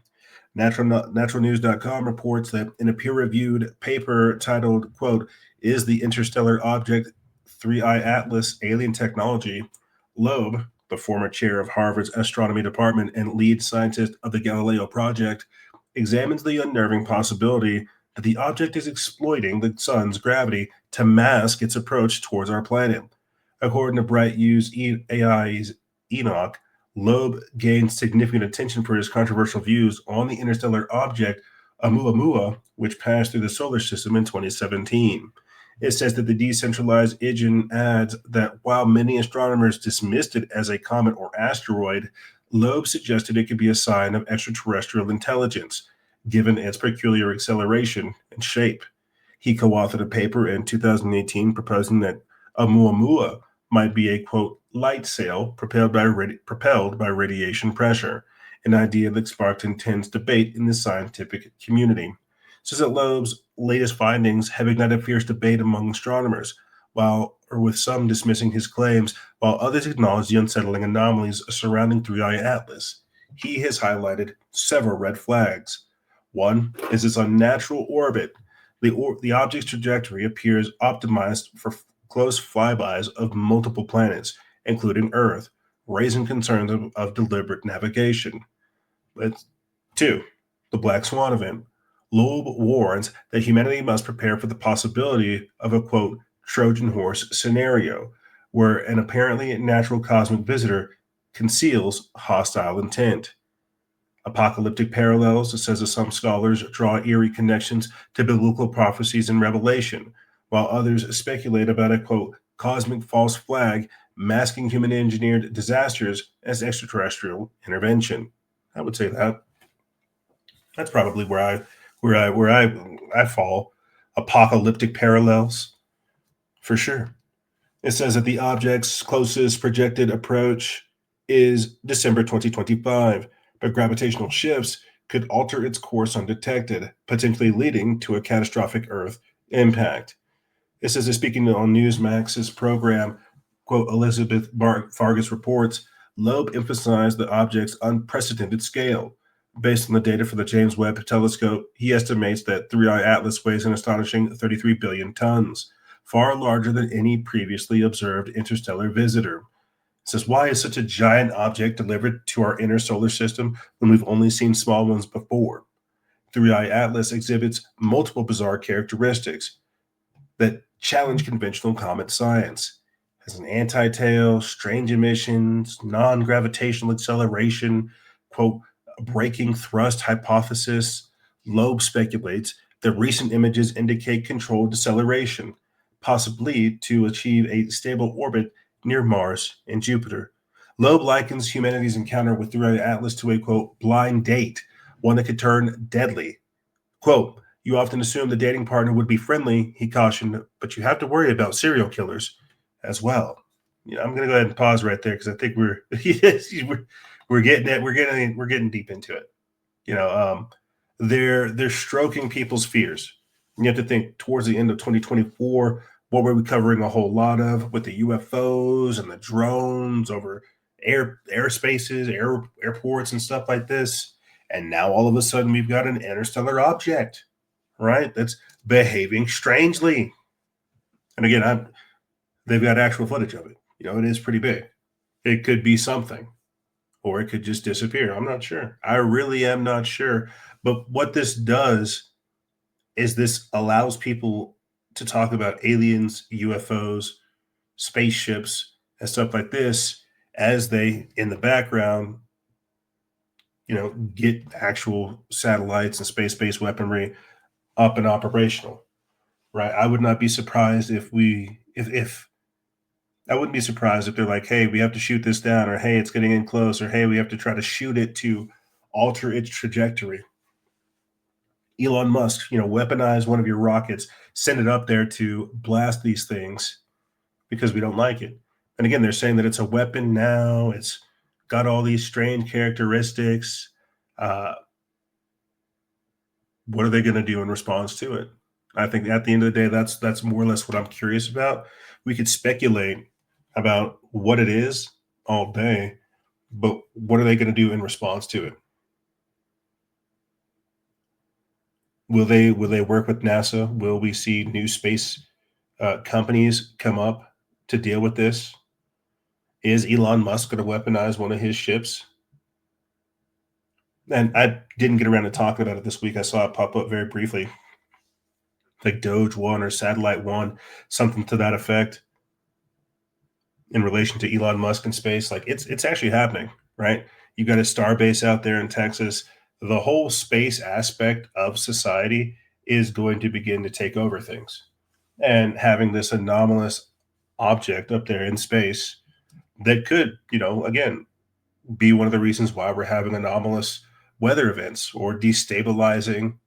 Speaker 1: Naturalnews.com reports that in a peer-reviewed paper titled, quote, "Is the interstellar object 3I Atlas alien technology?" Loeb, the former chair of Harvard's astronomy department and lead scientist of the Galileo project, examines the unnerving possibility that the object is exploiting the sun's gravity to mask its approach towards our planet. According to Bright U's AI's Enoch, Loeb gained significant attention for his controversial views on the interstellar object Oumuamua, which passed through the solar system in 2017. It says that the decentralized engine adds that while many astronomers dismissed it as a comet or asteroid, Loeb suggested it could be a sign of extraterrestrial intelligence, given its peculiar acceleration and shape. He co-authored a paper in 2018 proposing that Oumuamua might be a, quote, light sail propelled by radiation pressure, an idea that sparked intense debate in the scientific community. Says that Loeb's latest findings have ignited fierce debate among astronomers, with some dismissing his claims, while others acknowledge the unsettling anomalies surrounding 3I Atlas. He has highlighted several red flags. One is its unnatural orbit. The object's trajectory appears optimized for close flybys of multiple planets, including Earth, raising concerns of deliberate navigation. But 2, the Black Swan event. Loeb warns that humanity must prepare for the possibility of a, quote, Trojan horse scenario, where an apparently natural cosmic visitor conceals hostile intent. Apocalyptic parallels, it says that some scholars draw eerie connections to biblical prophecies and Revelation, while others speculate about a, quote, cosmic false flag masking human-engineered disasters as extraterrestrial intervention. I would say that. That's probably where I fall. Apocalyptic parallels, for sure. It says that the object's closest projected approach is December 2025, but gravitational shifts could alter its course undetected, potentially leading to a catastrophic Earth impact. It says that speaking on Newsmax's program, quote, Elizabeth Vargas reports, Loeb emphasized the object's unprecedented scale. Based on the data for the James Webb Telescope, he estimates that 3I Atlas weighs an astonishing 33 billion tons, far larger than any previously observed interstellar visitor. It says, why is such a giant object delivered to our inner solar system when we've only seen small ones before? 3I Atlas exhibits multiple bizarre characteristics that challenge conventional comet science. It has an anti-tail, strange emissions, non-gravitational acceleration, quote, breaking thrust hypothesis. Loeb speculates that recent images indicate controlled deceleration, possibly to achieve a stable orbit near Mars and Jupiter. Loeb likens humanity's encounter with 3I Atlas to a, quote, blind date, one that could turn deadly. Quote, you often assume the dating partner would be friendly, he cautioned, but you have to worry about serial killers as well. I'm going to go ahead and pause right there because I think we're getting deep into it. They're stroking people's fears. You have to think towards the end of 2024, what were we covering a whole lot of with the UFOs and the drones over airspaces, airports and stuff like this. And now all of a sudden we've got an interstellar object, right? That's behaving strangely. And again, they've got actual footage of it. It is pretty big. It could be something, or it could just disappear. I'm not sure. I really am not sure. But what this does is this allows people to talk about aliens, UFOs, spaceships, and stuff like this as they, in the background, get actual satellites and space-based weaponry up and operational, right? I would not be surprised if I wouldn't be surprised if they're like, hey, we have to shoot this down, or hey, it's getting in close, or hey, we have to try to shoot it to alter its trajectory. Elon Musk, weaponize one of your rockets, send it up there to blast these things because we don't like it. And again, they're saying that it's a weapon now. It's got all these strange characteristics. What are they going to do in response to it? I think at the end of the day, that's more or less what I'm curious about. We could speculate about what it is all day, but what are they going to do in response to it? Will they work with NASA? Will we see new space companies come up to deal with this? Is Elon Musk going to weaponize one of his ships? And I didn't get around to talking about it this week. I saw it pop up very briefly, like Doge 1 or Satellite 1, something to that effect in relation to Elon Musk in space. Like it's actually happening, right? You got a star base out there in Texas. The whole space aspect of society is going to begin to take over things. And having this anomalous object up there in space that could, again, be one of the reasons why we're having anomalous weather events or destabilizing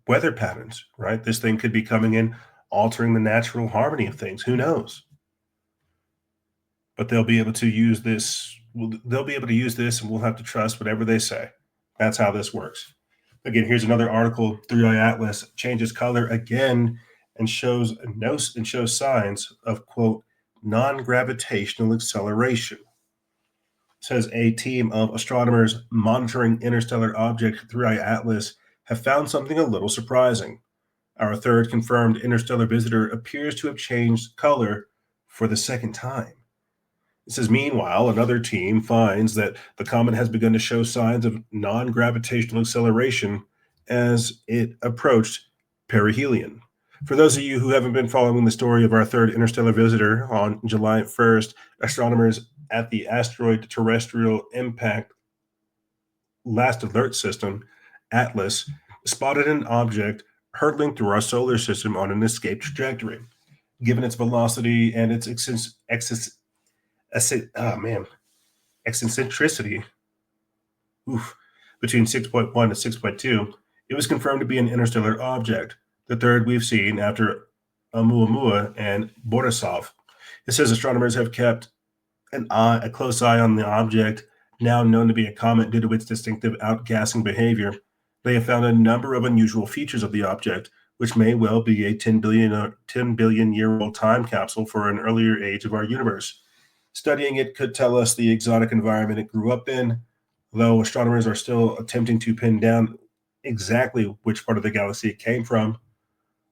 Speaker 1: weather patterns, right? This thing could be coming in, altering the natural harmony of things. Who knows? But they'll be able to use this. They'll be able to use this, and we'll have to trust whatever they say. That's how this works. Again, here's another article. 3i Atlas changes color again and shows signs of, quote, non-gravitational acceleration. It says a team of astronomers monitoring interstellar object 3i Atlas have found something a little surprising. Our third confirmed interstellar visitor appears to have changed color for the second time. It says, meanwhile, another team finds that the comet has begun to show signs of non-gravitational acceleration as it approached perihelion. For those of you who haven't been following the story of our third interstellar visitor, on July 1st, astronomers at the Asteroid Terrestrial Impact Last Alert System, ATLAS, spotted an object hurtling through our solar system on an escape trajectory. Given its velocity and its eccentricity between 6.1 and 6.2, it was confirmed to be an interstellar object, the third we've seen after Oumuamua and Borisov. It says astronomers have kept a close eye on the object, now known to be a comet due to its distinctive outgassing behavior. They have found a number of unusual features of the object, which may well be a 10 billion year old time capsule for an earlier age of our universe. Studying it could tell us the exotic environment it grew up in, though astronomers are still attempting to pin down exactly which part of the galaxy it came from.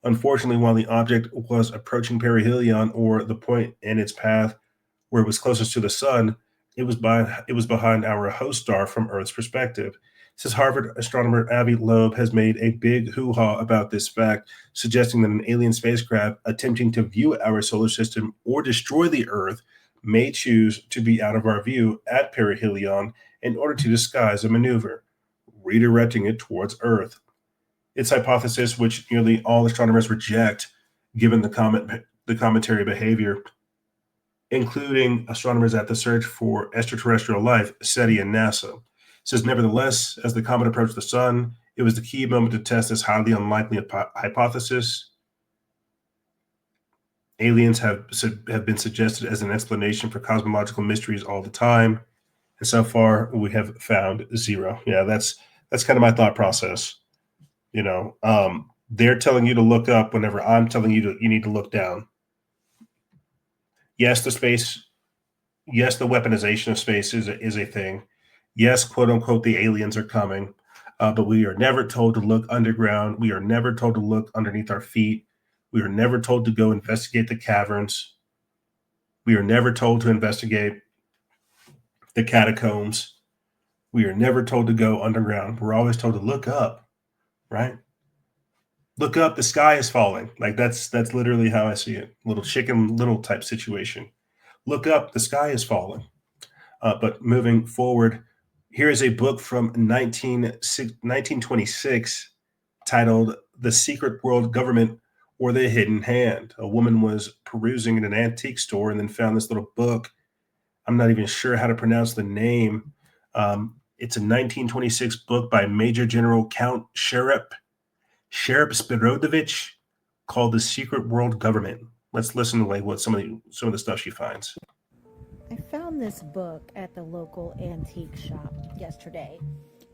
Speaker 1: Unfortunately, while the object was approaching perihelion, or the point in its path where it was closest to the sun, it was behind our host star from Earth's perspective. It says Harvard astronomer Avi Loeb has made a big hoo-ha about this fact, suggesting that an alien spacecraft attempting to view our solar system or destroy the Earth may choose to be out of our view at perihelion in order to disguise a maneuver, redirecting it towards Earth. Its hypothesis, which nearly all astronomers reject, given the cometary behavior, including astronomers at the Search for Extraterrestrial Life, SETI, and NASA. It says, nevertheless, as the comet approached the sun, it was the key moment to test this highly unlikely hypothesis. Aliens have been suggested as an explanation for cosmological mysteries all the time, and so far we have found zero. Yeah, that's kind of my thought process. They're telling you to look up whenever I'm telling you you need to look down. Yes, the weaponization of space is a thing. Yes, quote unquote, the aliens are coming, but we are never told to look underground. We are never told to look underneath our feet. We are never told to go investigate the caverns. We are never told to investigate the catacombs. We are never told to go underground. We're always told to look up, right? Look up, the sky is falling. Like that's literally how I see it. Little Chicken Little type situation. Look up, the sky is falling. But moving forward, here is a book from 1926 titled The Secret World Government or the Hidden Hand. A woman was perusing in an antique store and then found this little book. I'm not even sure how to pronounce the name. It's a 1926 book by Major General Count Sheriff Spirodovich called The Secret World Government. Let's listen to what some of the stuff she finds.
Speaker 13: I found this book at the local antique shop yesterday,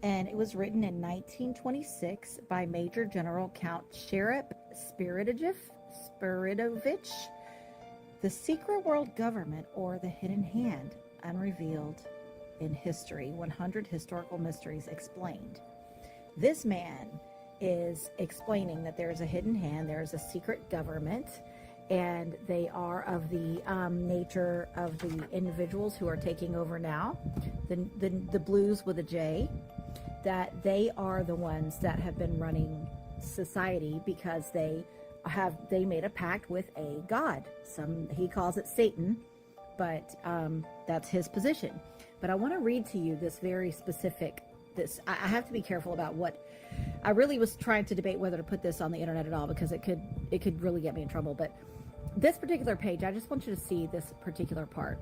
Speaker 13: and it was written in 1926 by Major General Count Sheriff Spirodovich. The Secret World Government or the Hidden Hand, Unrevealed in History, 100 Historical Mysteries Explained. This man is explaining that there is a hidden hand, there is a secret government, and they are of the nature of the individuals who are taking over now, the blues with a J, that they are the ones that have been running society because they made a pact with a god. He calls it Satan, but that's his position. But I want to read to you this very specific. I have to be careful about what. I really was trying to debate whether to put this on the internet at all because it could really get me in trouble. But this particular page, I just want you to see this particular part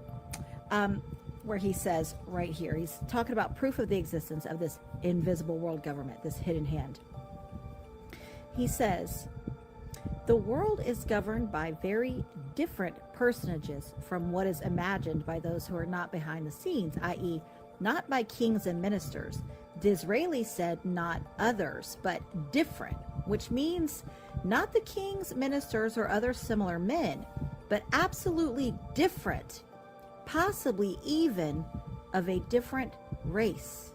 Speaker 13: where he says right here, he's talking about proof of the existence of this invisible world government, this hidden hand. He says, the world is governed by very different personages from what is imagined by those who are not behind the scenes, i.e., not by kings and ministers. Disraeli said not others, but different, which means not the kings, ministers, or other similar men, but absolutely different, possibly even of a different race.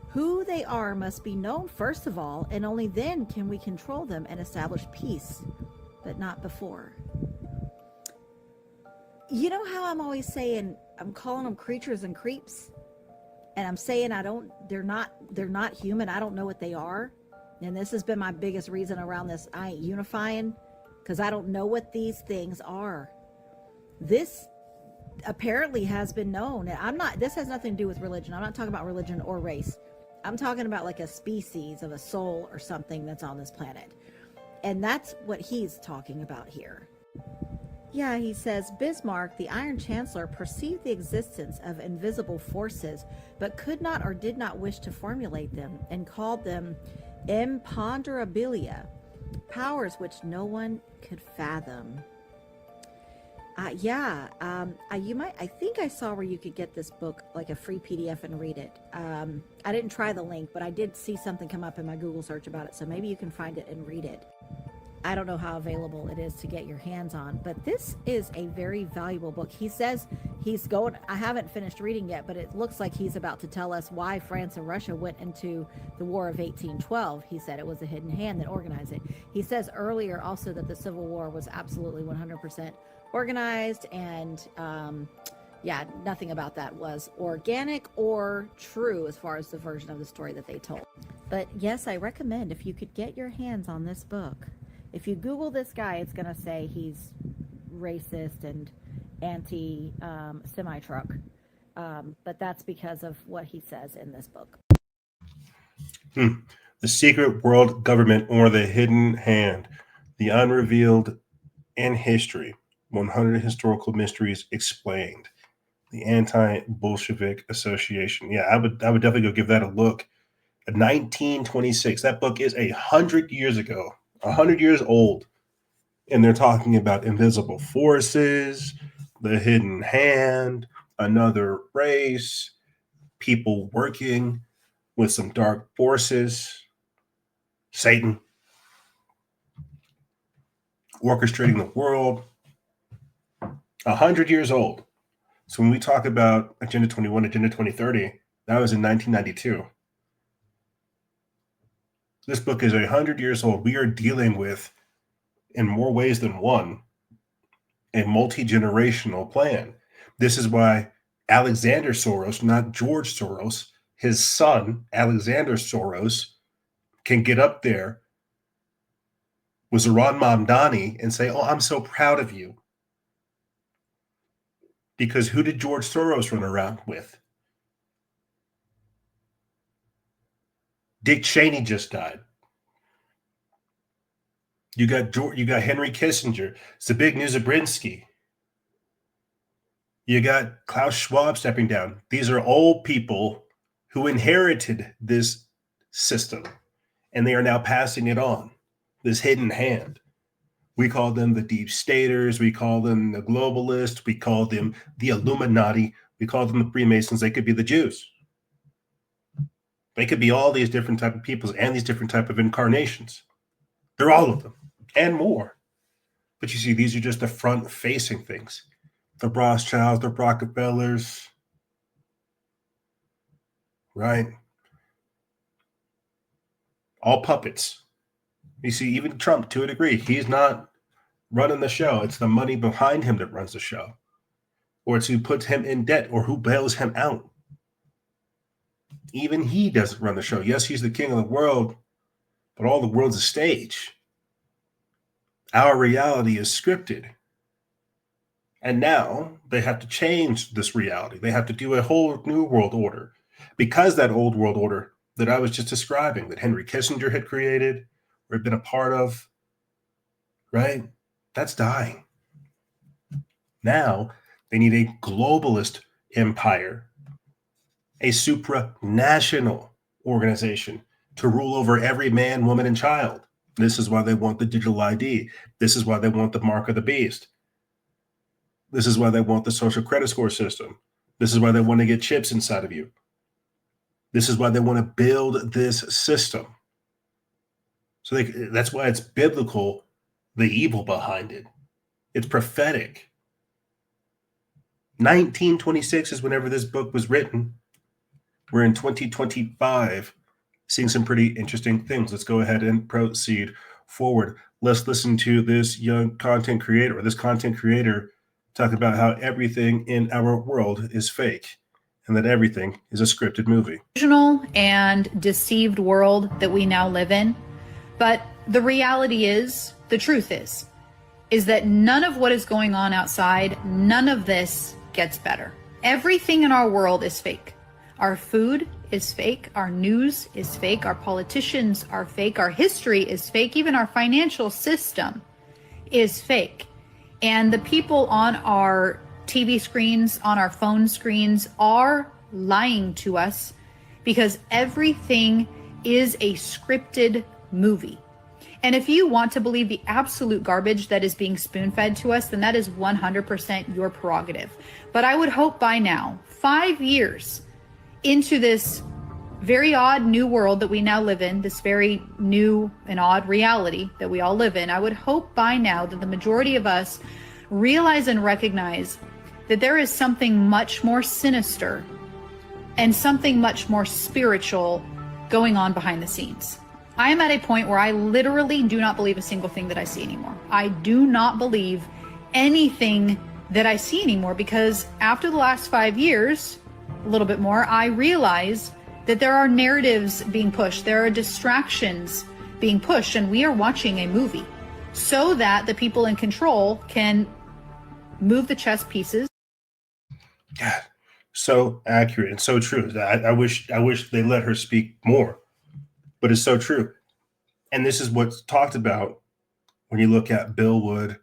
Speaker 13: Who they are must be known first of all, and only then can we control them and establish peace, but not before. You know how I'm always saying, I'm calling them creatures and creeps? And I'm saying they're not human. I don't know what they are. And this has been my biggest reason around this. I ain't unifying because I don't know what these things are. This apparently has been known. And this has nothing to do with religion. I'm not talking about religion or race. I'm talking about like a species of a soul or something that's on this planet. And that's what he's talking about here. Yeah, he says, Bismarck, the Iron Chancellor, perceived the existence of invisible forces, but could not or did not wish to formulate them, and called them imponderabilia, powers which no one could fathom. I think I saw where you could get this book, like a free PDF, and read it. I didn't try the link, but I did see something come up in my Google search about it, so maybe you can find it and read it. I don't know how available it is to get your hands on, but this is a very valuable book. He says I haven't finished reading yet, but it looks like he's about to tell us why France and Russia went into the War of 1812. He said it was a hidden hand that organized it. He says earlier also that the Civil War was absolutely 100% organized, and nothing about that was organic or true as far as the version of the story that they told. But yes, I recommend if you could get your hands on this book. If you Google this guy, it's going to say he's racist and anti-semi-truck. But that's because of what he says in this book.
Speaker 1: The secret world government, or the hidden hand, the unrevealed in history, 100 historical mysteries explained, the anti-Bolshevik association. Yeah, I would definitely go give that a look. 1926. That book is 100 years ago. 100 years old, and they're talking about invisible forces, the hidden hand, another race, people working with some dark forces, Satan, orchestrating the world. 100 years old. So when we talk about Agenda 21, Agenda 2030, that was in 1992. This book is 100 years old. We are dealing with, in more ways than one, a multi-generational plan. This is why Alexander Soros, not George Soros, his son, Alexander Soros, can get up there with Zohran Mamdani and say, oh, I'm so proud of you. Because who did George Soros run around with? Dick Cheney just died. You got Henry Kissinger, Zbigniew Brzezinski. You got Klaus Schwab stepping down. These are all people who inherited this system, and they are now passing it on, this hidden hand. We call them the deep staters. We call them the globalists. We call them the Illuminati. We call them the Freemasons. They could be the Jews. They could be all these different type of peoples and these different type of incarnations. They're all of them and more. But you see, these are just the front-facing things. The Rothschilds, the Rockefellers, right? All puppets. You see, even Trump, to a degree, he's not running the show. It's the money behind him that runs the show. Or it's who puts him in debt or who bails him out. Even he doesn't run the show. Yes, he's the king of the world, but all the world's a stage. Our reality is scripted. And now they have to change this reality. They have to do a whole new world order. Because that old world order that I was just describing, that Henry Kissinger had created or had been a part of, right? That's dying. Now they need a globalist empire, a supranational organization to rule over every man, woman, and child. This is why they want the digital ID. This is why they want the mark of the beast. This is why they want the social credit score system. This is why they want to get chips inside of you. This is why they want to build this system. So that's why it's biblical, the evil behind it. It's prophetic. 1926 is whenever this book was written. We're in 2025, seeing some pretty interesting things. Let's go ahead and proceed forward. Let's listen to this young content creator, or this content creator, talk about how everything in our world is fake and that everything is a scripted movie.
Speaker 14: And deceived world that we now live in. But the reality is, the truth is that none of what is going on outside, none of this gets better. Everything in our world is fake. Our food is fake. Our news is fake. Our politicians are fake. Our history is fake. Even our financial system is fake. And the people on our TV screens, on our phone screens are lying to us because everything is a scripted movie. And if you want to believe the absolute garbage that is being spoon-fed to us, then that is 100% your prerogative. But I would hope by now, 5 years into this very odd new world that we now live in, this very new and odd reality that we all live in, I would hope by now that the majority of us realize and recognize that there is something much more sinister and something much more spiritual going on behind the scenes. I am at a point where I literally do not believe a single thing that I see anymore. I do not believe anything that I see anymore because after the last 5 years, a little bit more, I realize that there are narratives being pushed, there are distractions being pushed, and we are watching a movie so that the people in control can move the chess pieces.
Speaker 1: God, so accurate and so true. I wish they let her speak more, but it's so true. And this is what's talked about when you look at Bill Wood,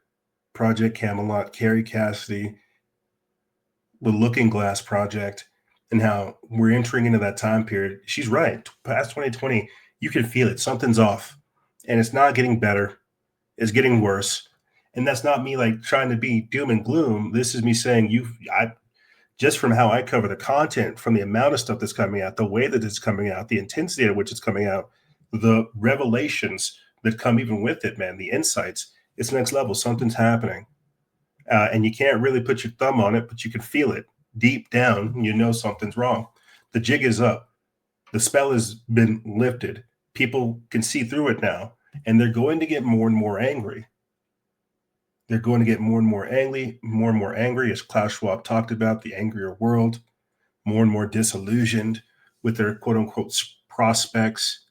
Speaker 1: Project Camelot, Carrie Cassidy, the Looking Glass Project, and how we're entering into that time period. She's right. Past 2020, you can feel it. Something's off. And it's not getting better. It's getting worse. And that's not me like trying to be doom and gloom. This is me saying just from how I cover the content, from the amount of stuff that's coming out, the way that it's coming out, the intensity at which it's coming out, the revelations that come even with it, man, the insights, it's next level. Something's happening. And you can't really put your thumb on it, but you can feel it. Deep down, you know something's wrong. The jig is up. The spell has been lifted. People can see through it now, and they're going to get more and more angry. They're going to get more and more angry, as Klaus Schwab talked about, the angrier world, more and more disillusioned with their quote-unquote prospects,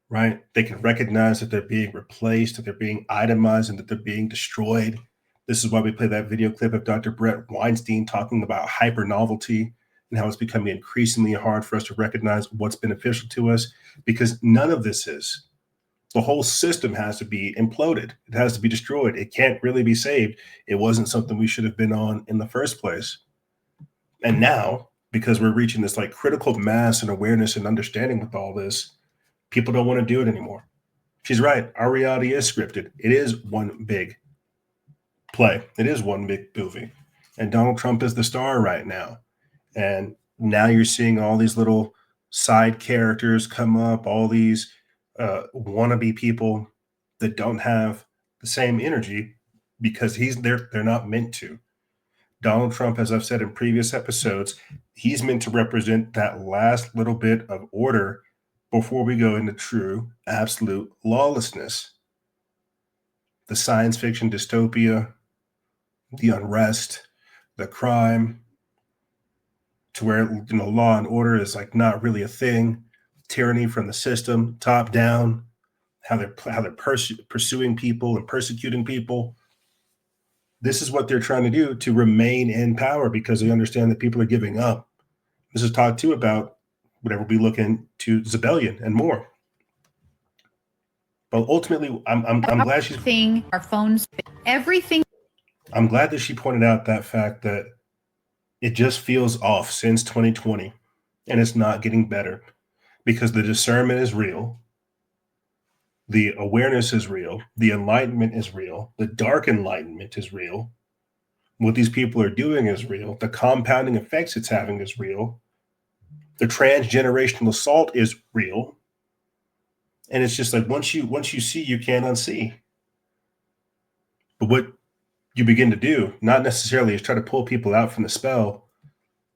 Speaker 1: right? They can recognize that they're being replaced, that they're being itemized, and that they're being destroyed. This is why we play that video clip of Dr. Brett Weinstein talking about hyper novelty and how it's becoming increasingly hard for us to recognize what's beneficial to us, because none of this is. The whole system has to be imploded. It has to be destroyed. It can't really be saved. It wasn't something we should have been on in the first place. And now, because we're reaching this like critical mass and awareness and understanding with all this, people don't want to do it anymore. She's right. Our reality is scripted. It is one big play. It is one big movie. And Donald Trump is the star right now. And now you're seeing all these little side characters come up, all these wannabe people that don't have the same energy because they're not meant to. Donald Trump, as I've said in previous episodes, he's meant to represent that last little bit of order before we go into true, absolute lawlessness. the science fiction dystopia, the unrest, the crime, to where, you know, law and order is like not really a thing, tyranny from the system, top down, how they're pursuing people and persecuting people. This is what they're trying to do to remain in power because they understand that people are giving up. This is talked too about whatever we look into Zebellion and more. But ultimately, I'm glad she's
Speaker 14: our phones, everything.
Speaker 1: I'm glad that she pointed out that fact that it just feels off since 2020, and it's not getting better because the discernment is real, the awareness is real, the enlightenment is real, the dark enlightenment is real. What these people are doing is real. The compounding effects it's having is real. The transgenerational assault is real. And it's just like once you see, you can't unsee. But what you begin to do, not necessarily is try to pull people out from the spell,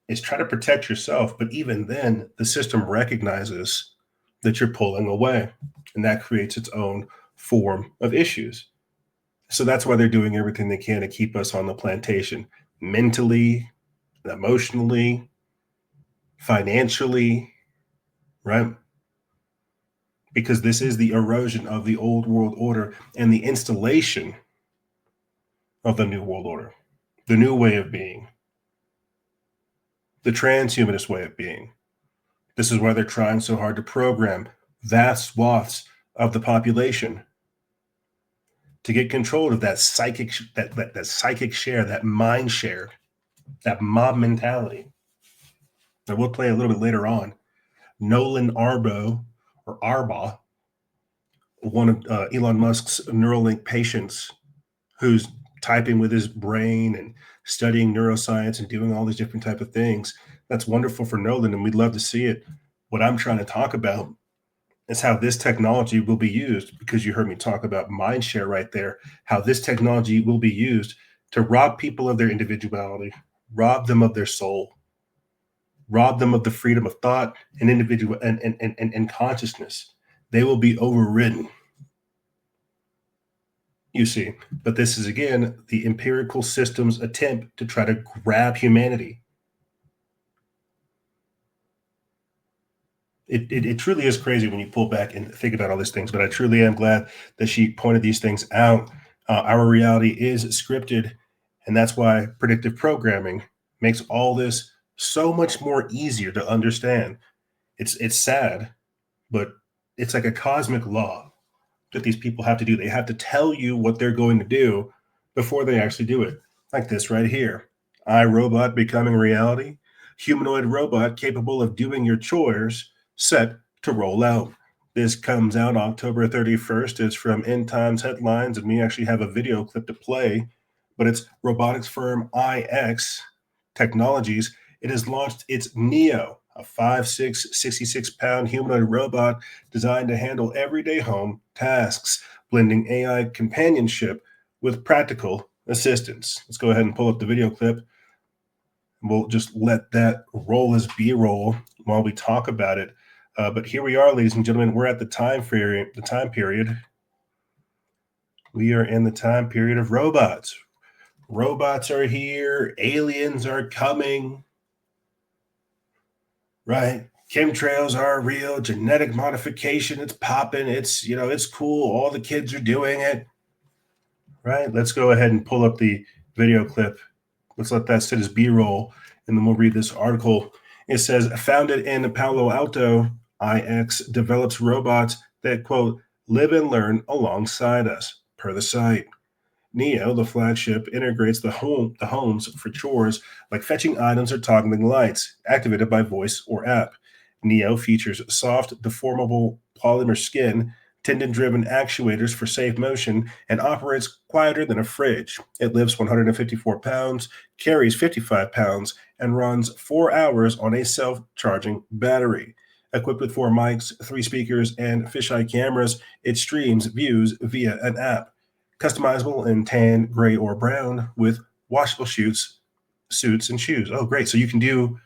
Speaker 1: is try to protect yourself. But even then, the system recognizes that you're pulling away, and that creates its own form of issues. So that's why they're doing everything they can to keep us on the plantation, mentally, emotionally, financially, right? Because this is the erosion of the old world order and the installation of the new world order, the new way of being, the transhumanist way of being. This is why they're trying so hard to program vast swaths of the population to get control of that psychic share, that mind share, that mob mentality. That we'll play a little bit later on. Nolan Arbaugh, one of Elon Musk's NeuralLink patients, who's typing with his brain and studying neuroscience and doing all these different type of things. That's wonderful for Nolan, and we'd love to see it. What I'm trying to talk about is how this technology will be used, because you heard me talk about mindshare right there, how this technology will be used to rob people of their individuality, rob them of their soul, rob them of the freedom of thought and individual and consciousness. They will be overridden, you see. But this is, again, the empirical system's attempt to try to grab humanity. It truly is crazy when you pull back and think about all these things, but I truly am glad that she pointed these things out. Our reality is scripted, and that's why predictive programming makes all this so much more easier to understand. It's sad, but it's like a cosmic law that these people have to do. They have to tell you what they're going to do before they actually do it. Like this right here. iRobot becoming reality. Humanoid robot capable of doing your chores, set to roll out. This comes out October 31st. It's from End Times Headlines, and we actually have a video clip to play, but it's robotics firm iX Technologies. It has launched its Neo, a 5'6", 66-pound humanoid robot designed to handle everyday home tasks, blending AI companionship with practical assistance. Let's go ahead and pull up the video clip. We'll just let that roll as B-roll while we talk about it. But here we are, ladies and gentlemen. We're at the time period. We are in the time period of robots. Robots are here. Aliens are coming. Right? Chemtrails are real. Genetic modification, it's popping. It's, you know, it's cool. All the kids are doing it. Right? Let's go ahead and pull up the video clip. Let's let that sit as B-roll, and then we'll read this article. It says, founded in Palo Alto, iX develops robots that, quote, live and learn alongside us, per the site. Neo, the flagship, integrates the homes for chores like fetching items or toggling lights, activated by voice or app. Neo features soft, deformable polymer skin, tendon-driven actuators for safe motion, and operates quieter than a fridge. It lifts 154 pounds, carries 55 pounds, and runs 4 hours on a self-charging battery. Equipped with 4 mics, 3 speakers, and fisheye cameras, it streams views via an app. Customizable in tan, gray, or brown with washable suits, and shoes. Oh, great. So you can do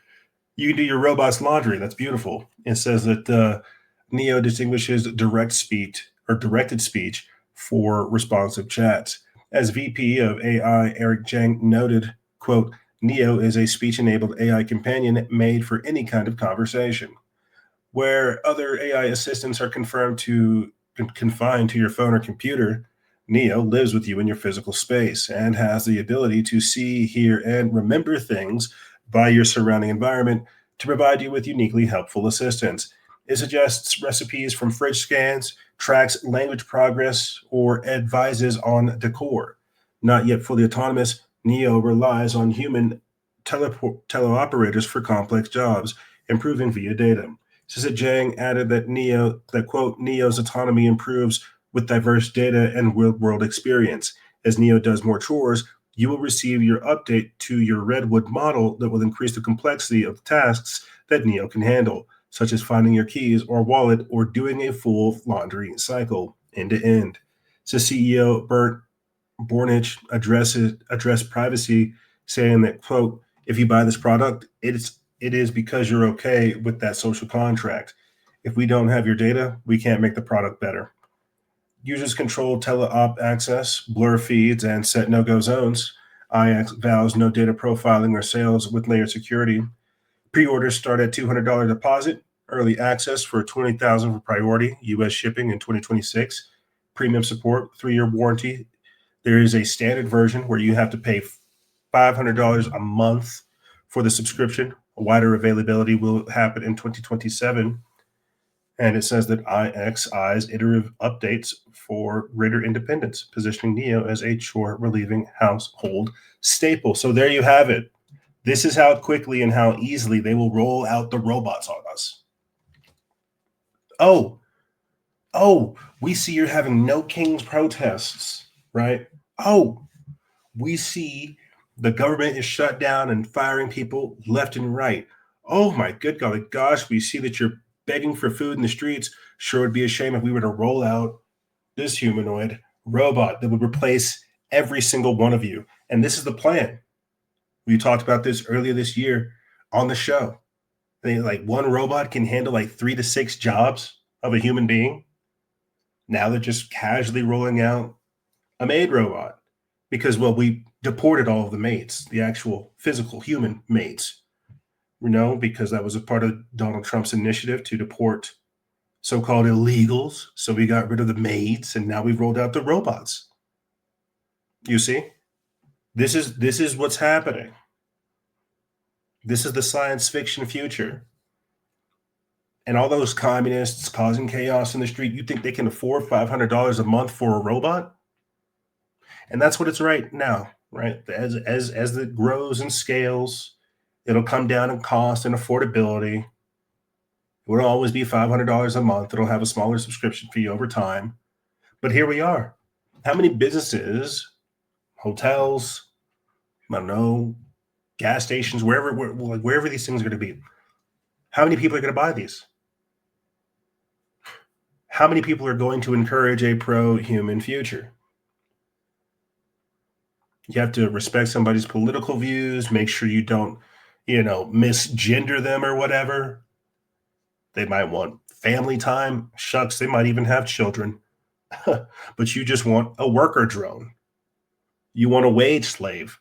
Speaker 1: your robot's laundry. That's beautiful. It says that Neo distinguishes directed speech for responsive chats. As VP of AI, Eric Zhang noted, quote, Neo is a speech-enabled AI companion made for any kind of conversation. Where other AI assistants are confined to your phone or computer, Neo lives with you in your physical space and has the ability to see, hear, and remember things by your surrounding environment to provide you with uniquely helpful assistance. It suggests recipes from fridge scans, tracks language progress, or advises on decor. Not yet fully autonomous, Neo relies on human teleoperators for complex jobs, improving via data. Syzyk Zhang added that quote, Neo's autonomy improves with diverse data and real-world experience. As Neo does more chores, you will receive your update to your Redwood model that will increase the complexity of tasks that Neo can handle, such as finding your keys or wallet or doing a full laundry cycle end to end. So CEO Bert Bornich addressed privacy, saying that, quote, if you buy this product, it is because you're okay with that social contract. If we don't have your data, we can't make the product better. Users control teleop access, blur feeds, and set no-go zones. IX vows no data profiling or sales with layered security. Pre-orders start at $200 deposit. Early access for $20,000 for priority. U.S. shipping in 2026. Premium support, 3-year warranty. There is a standard version where you have to pay $500 a month for the subscription. A wider availability will happen in 2027. And it says that IX eyes iterative updates for greater independence, positioning Neo as a chore-relieving household staple. So there you have it. This is how quickly and how easily they will roll out the robots on us. Oh, we see you're having no kings protests, right? Oh, we see the government is shut down and firing people left and right. Oh my good golly gosh, we see that you're begging for food in the streets. Sure would be a shame if we were to roll out this humanoid robot that would replace every single one of you. And this is the plan. We talked about this earlier this year on the show. Like one robot can handle like 3 to 6 jobs of a human being. Now they're just casually rolling out a maid robot because, well, we deported all of the maids, the actual physical human maids. Because that was a part of Donald Trump's initiative to deport so-called illegals. So we got rid of the maids, and now we've rolled out the robots. You see, this is what's happening. This is the science fiction future. And all those communists causing chaos in the street, you think they can afford $500 a month for a robot? And that's what it's right now, right? As it grows and scales, it'll come down in cost and affordability. It will always be $500 a month. It'll have a smaller subscription fee over time. But here we are. How many businesses, hotels, I don't know, gas stations, wherever these things are going to be, how many people are going to buy these? How many people are going to encourage a pro-human future? You have to respect somebody's political views, make sure you don't, misgender them or whatever. They might want family time. Shucks, they might even have children. But you just want a worker drone. You want a wage slave.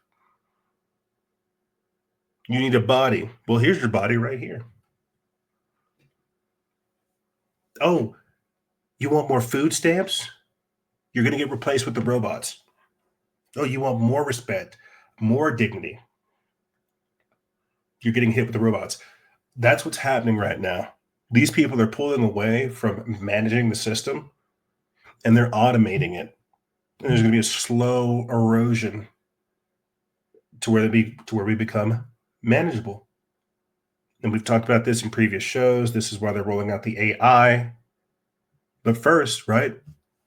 Speaker 1: You need a body. Well, here's your body right here. Oh, you want more food stamps? You're going to get replaced with the robots. Oh, you want more respect, more dignity? You're getting hit with the robots. That's what's happening right now. These people are pulling away from managing the system, and they're automating it. And there's going to be a slow erosion to where we become manageable. And we've talked about this in previous shows. This is why they're rolling out the AI. But first, right,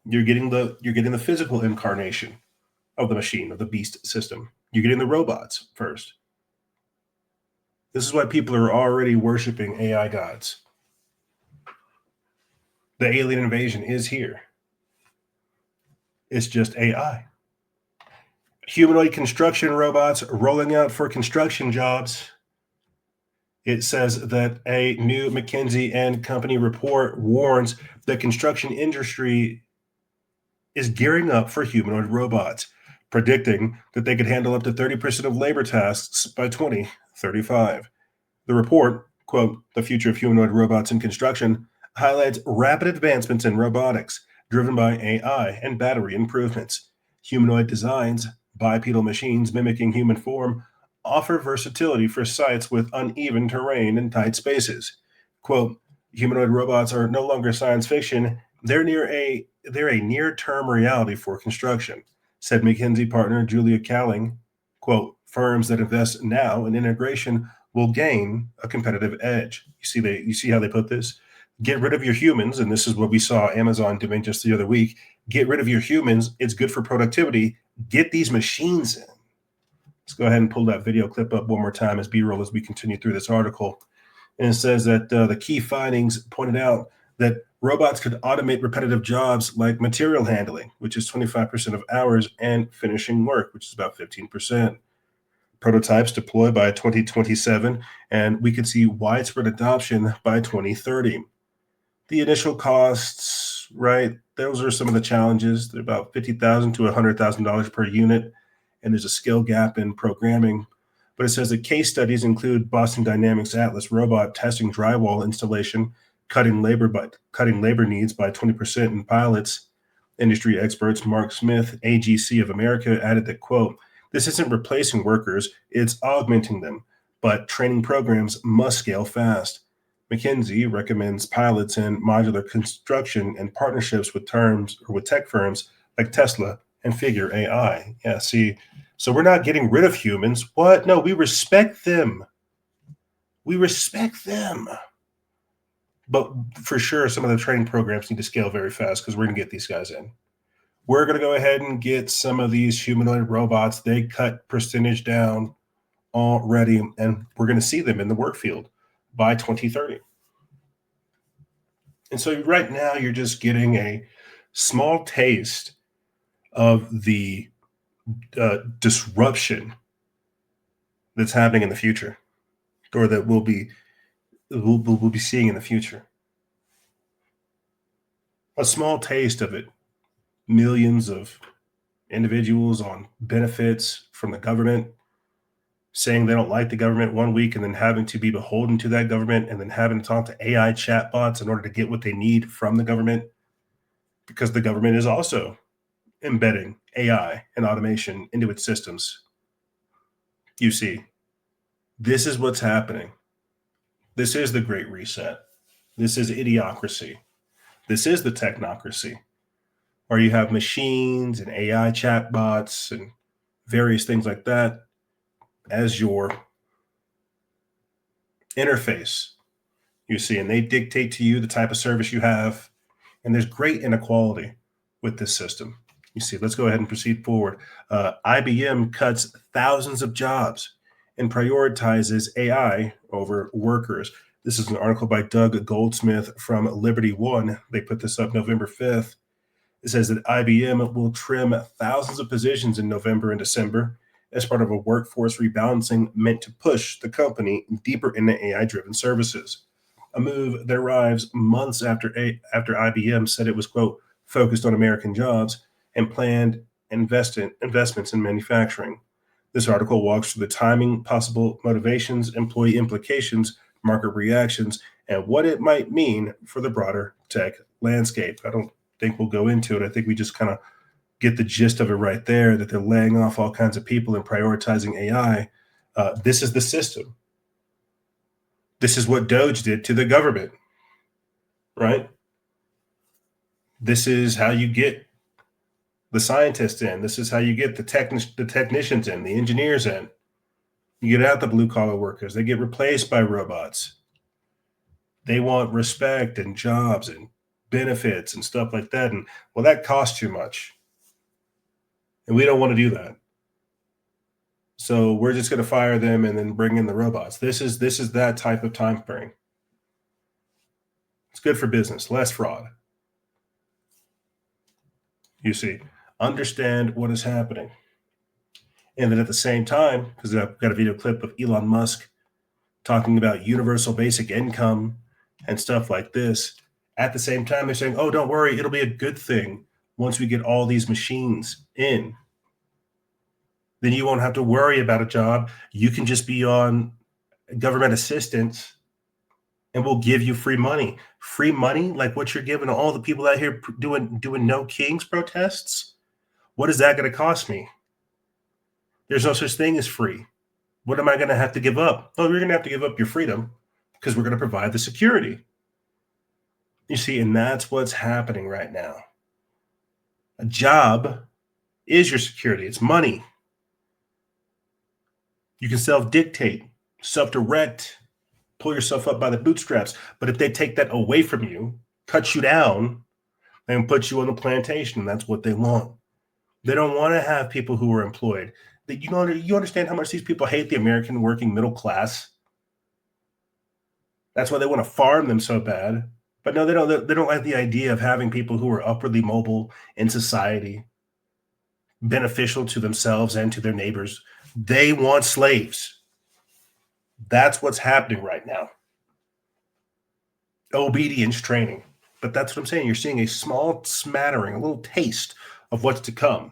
Speaker 1: you're getting the physical incarnation of the machine, of the beast system. You're getting the robots first. This is why people are already worshiping AI gods. The alien invasion is here. It's just AI. Humanoid construction robots rolling out for construction jobs. It says that a new McKinsey and Company report warns the construction industry is gearing up for humanoid robots, predicting that they could handle up to 30% of labor tasks by 2035. The report, quote, "The future of humanoid robots in construction," highlights rapid advancements in robotics driven by AI and battery improvements. Humanoid designs, bipedal machines mimicking human form, offer versatility for sites with uneven terrain and tight spaces. Quote, "Humanoid robots are no longer science fiction. They're a near-term reality for construction," said McKinsey partner Julia Calling. Quote, "Firms that invest now in integration will gain a competitive edge." You see how they put this? Get rid of your humans, and this is what we saw Amazon doing just the other week. Get rid of your humans. It's good for productivity. Get these machines in. Let's go ahead and pull that video clip up one more time as B-roll as we continue through this article. And it says that the key findings pointed out that robots could automate repetitive jobs like material handling, which is 25% of hours, and finishing work, which is about 15%. Prototypes deploy by 2027, and we could see widespread adoption by 2030. The initial costs, right? Those are some of the challenges. They're about $50,000 to $100,000 per unit, and there's a skill gap in programming. But it says that case studies include Boston Dynamics Atlas robot testing drywall installation, cutting labor needs by 20% in pilots. Industry experts Mark Smith, AGC of America, added that, quote, "This isn't replacing workers, it's augmenting them, but training programs must scale fast." McKinsey recommends pilots in modular construction and partnerships with tech firms like Tesla and Figure AI. Yeah, see, so we're not getting rid of humans. What? No, we respect them. We respect them. But for sure, some of the training programs need to scale very fast because we're going to get these guys in. We're going to go ahead and get some of these humanoid robots. They cut percentage down already, and we're going to see them in the work field by 2030. And so right now, you're just getting a small taste of the disruption that's happening in the future, or that we'll be seeing in the future. A small taste of it. Millions of individuals on benefits from the government saying they don't like the government one week and then having to be beholden to that government and then having to talk to AI chatbots in order to get what they need from the government, because the government is also embedding AI and automation into its systems. You see, this is what's happening. This is the Great Reset. This is idiocracy. This is the technocracy, where you have machines and AI chatbots and various things like that as your interface, you see, and they dictate to you the type of service you have. And there's great inequality with this system. You see, let's go ahead and proceed forward. IBM cuts thousands of jobs and prioritizes AI over workers. This is an article by Doug Goldsmith from Liberty One. They put this up November 5th. It says that IBM will trim thousands of positions in November and December as part of a workforce rebalancing meant to push the company deeper into AI-driven services. A move that arrives months after IBM said it was, quote, focused on American jobs and planned investments in manufacturing. This article walks through the timing, possible motivations, employee implications, market reactions, and what it might mean for the broader tech landscape. I don't think we'll go into it. I think we just kind of get the gist of it right there, that they're laying off all kinds of people and prioritizing AI. This is the system. This is what Doge did to the government, right? This is how you get the scientists in. This is how you get the technicians in, the engineers in. You get out the blue-collar workers. They get replaced by robots. They want respect and jobs and benefits and stuff like that. And, well, that costs too much. And we don't want to do that. So we're just going to fire them and then bring in the robots. This is that type of time frame. It's good for business, less fraud. You see, understand what is happening. And then at the same time, because I've got a video clip of Elon Musk talking about universal basic income and stuff like this. At the same time, they're saying, oh, don't worry, it'll be a good thing. once we get all these machines in. Then you won't have to worry about a job. You can just be on government assistance and we'll give you free money. Free money, like what you're giving to all the people out here doing no kings protests. What is that going to cost me? There's no such thing as free. What am I going to have to give up? Oh, you're going to have to give up your freedom because we're going to provide the security. You see, and that's what's happening right now. A job is your security. It's money. You can self-dictate, self-direct, pull yourself up by the bootstraps. But if they take that away from you, cut you down, and put you on the plantation, that's what they want. They don't want to have people who are employed. You understand how much these people hate the American working middle class? That's why they want to farm them so bad. But no, they don't like the idea of having people who are upwardly mobile in society, beneficial to themselves and to their neighbors. They want slaves. That's what's happening right now. Obedience training. But that's what I'm saying. You're seeing a small smattering, a little taste of what's to come.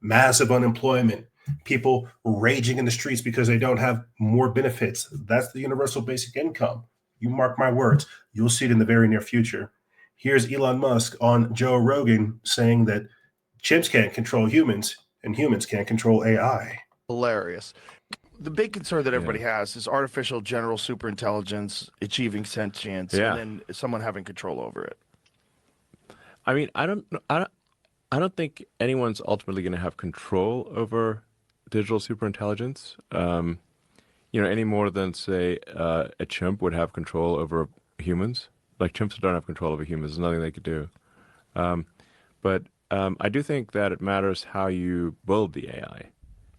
Speaker 1: Massive unemployment. People raging in the streets because they don't have more benefits. That's the universal basic income. You mark my words. You'll see it in the very near future. Here's Elon Musk on Joe Rogan saying that chimps can't control humans and humans can't control AI.
Speaker 15: Hilarious. The big concern that everybody has is artificial general superintelligence achieving sentience and then someone having control over it.
Speaker 16: I mean, I don't think anyone's ultimately going to have control over digital superintelligence. Any more than, say, a chimp would have control over humans. Like, chimps don't have control over humans. There's nothing they could do. But I do think that it matters how you build the AI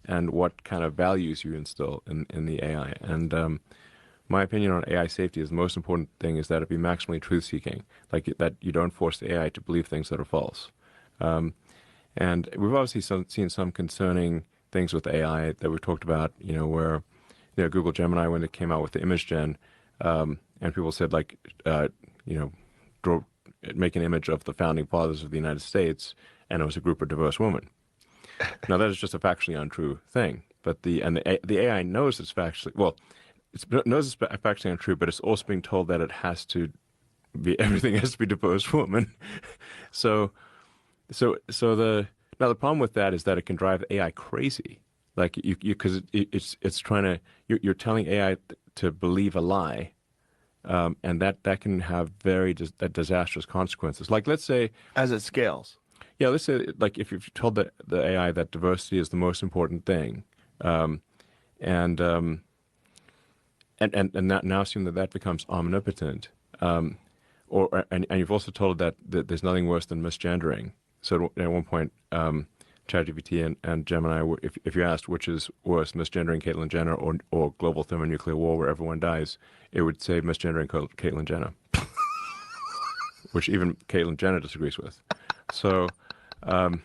Speaker 16: and what kind of values you instill in the AI. And my opinion on AI safety is the most important thing is that it be maximally truth-seeking, like that you don't force the AI to believe things that are false. And we've obviously seen some concerning things with AI that we've talked about, where Google Gemini, when it came out with the image gen, and people said, like, make an image of the founding fathers of the United States, and it was a group of diverse women. Now, that is just a factually untrue thing. But the AI knows it's factually, knows it's factually untrue, but it's also being told that it has to be, everything has to be diverse women. So the problem with that is that it can drive AI crazy. Like because it's trying to, you're telling AI to believe a lie, and that can have very disastrous consequences. Like, let's say,
Speaker 15: as it scales.
Speaker 16: Yeah, let's say, like, if you've told the AI that diversity is the most important thing, and now assume that becomes omnipotent, and you've also told it that there's nothing worse than misgendering. So at one point, ChatGPT and Gemini, if you asked which is worse, misgendering Caitlyn Jenner or global thermonuclear war where everyone dies, it would say misgendering Caitlyn Jenner, which even Caitlyn Jenner disagrees with. So, so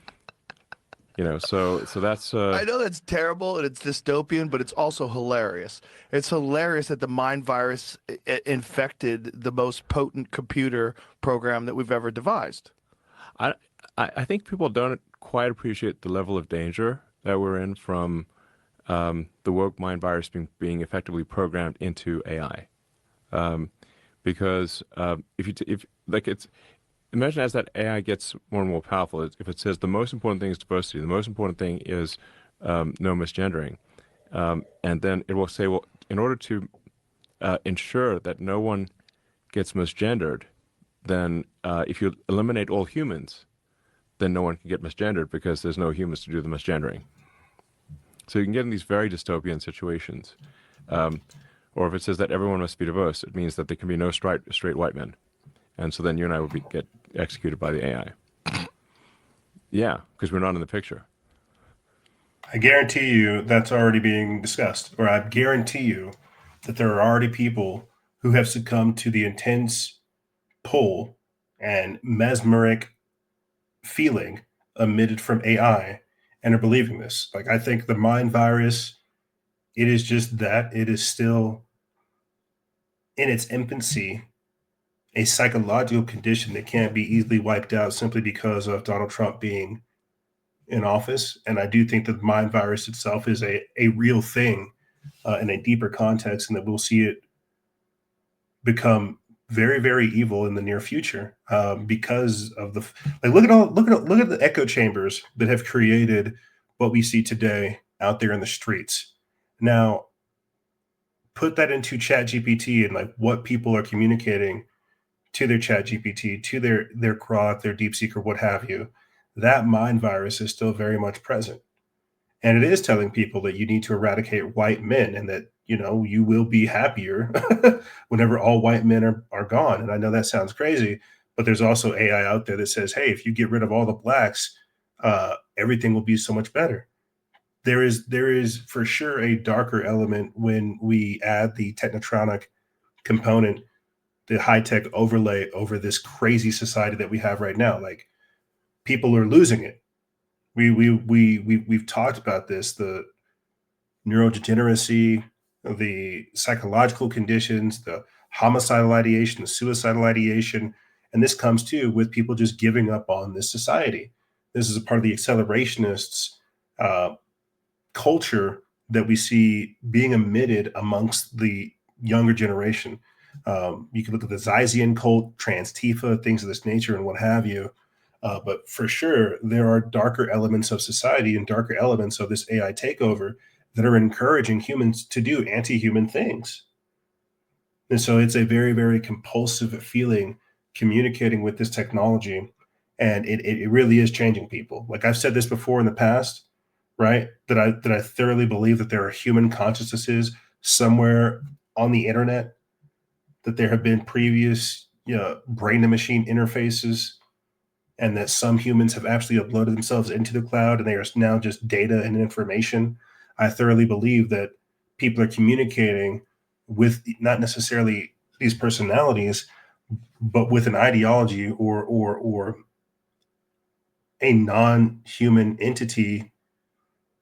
Speaker 16: that's.
Speaker 15: I know that's terrible and it's dystopian, but it's also hilarious. It's hilarious that the mind virus infected the most potent computer program that we've ever devised.
Speaker 16: I think people don't quite appreciate the level of danger that we're in from the woke mind virus being effectively programmed into AI, because imagine as that AI gets more and more powerful, if it says the most important thing is diversity, the most important thing is no misgendering, and then it will say, well, in order to ensure that no one gets misgendered, then if you eliminate all humans, then no one can get misgendered because there's no humans to do the misgendering. So you can get in these very dystopian situations. Or if it says that everyone must be diverse, it means that there can be no straight white men. And so then you and I would get executed by the AI. Yeah, because we're not in the picture.
Speaker 1: I guarantee you that's already being discussed. Or I guarantee you that there are already people who have succumbed to the intense pull and mesmeric feeling emitted from AI and are believing this. Like, I think the mind virus, it is just that. It is still in its infancy a psychological condition that can't be easily wiped out simply because of Donald Trump being in office. And I do think that the mind virus itself is a real thing in a deeper context, and that we'll see it become very, very evil in the near future because of the like. Look at the echo chambers that have created what we see today out there in the streets. Now, put that into Chat GPT and like what people are communicating to their Chat GPT, to their Grok, their DeepSeek, or what have you. That mind virus is still very much present, and it is telling people that you need to eradicate white men, and that you will be happier whenever all white men are gone. And I know that sounds crazy, but there's also AI out there that says, hey, if you get rid of all the blacks, everything will be so much better. There is for sure a darker element when we add the technotronic component, the high-tech overlay over this crazy society that we have right now. Like, people are losing it. We've talked about this, the neurodegeneracy, the psychological conditions, the homicidal ideation, the suicidal ideation, and this comes too with people just giving up on this society. This is a part of the accelerationists culture that we see being emitted amongst the younger generation. You can look at the Zizian cult, Trans-Tifa, things of this nature, and what have you. But for sure, there are darker elements of society and darker elements of this AI takeover that are encouraging humans to do anti-human things. And so it's a very, very compulsive feeling communicating with this technology. And it really is changing people. Like I've said this before in the past, right? That I thoroughly believe that there are human consciousnesses somewhere on the internet, that there have been previous brain to machine interfaces, and that some humans have actually uploaded themselves into the cloud and they are now just data and information. I thoroughly believe that people are communicating with not necessarily these personalities, but with an ideology or a non-human entity,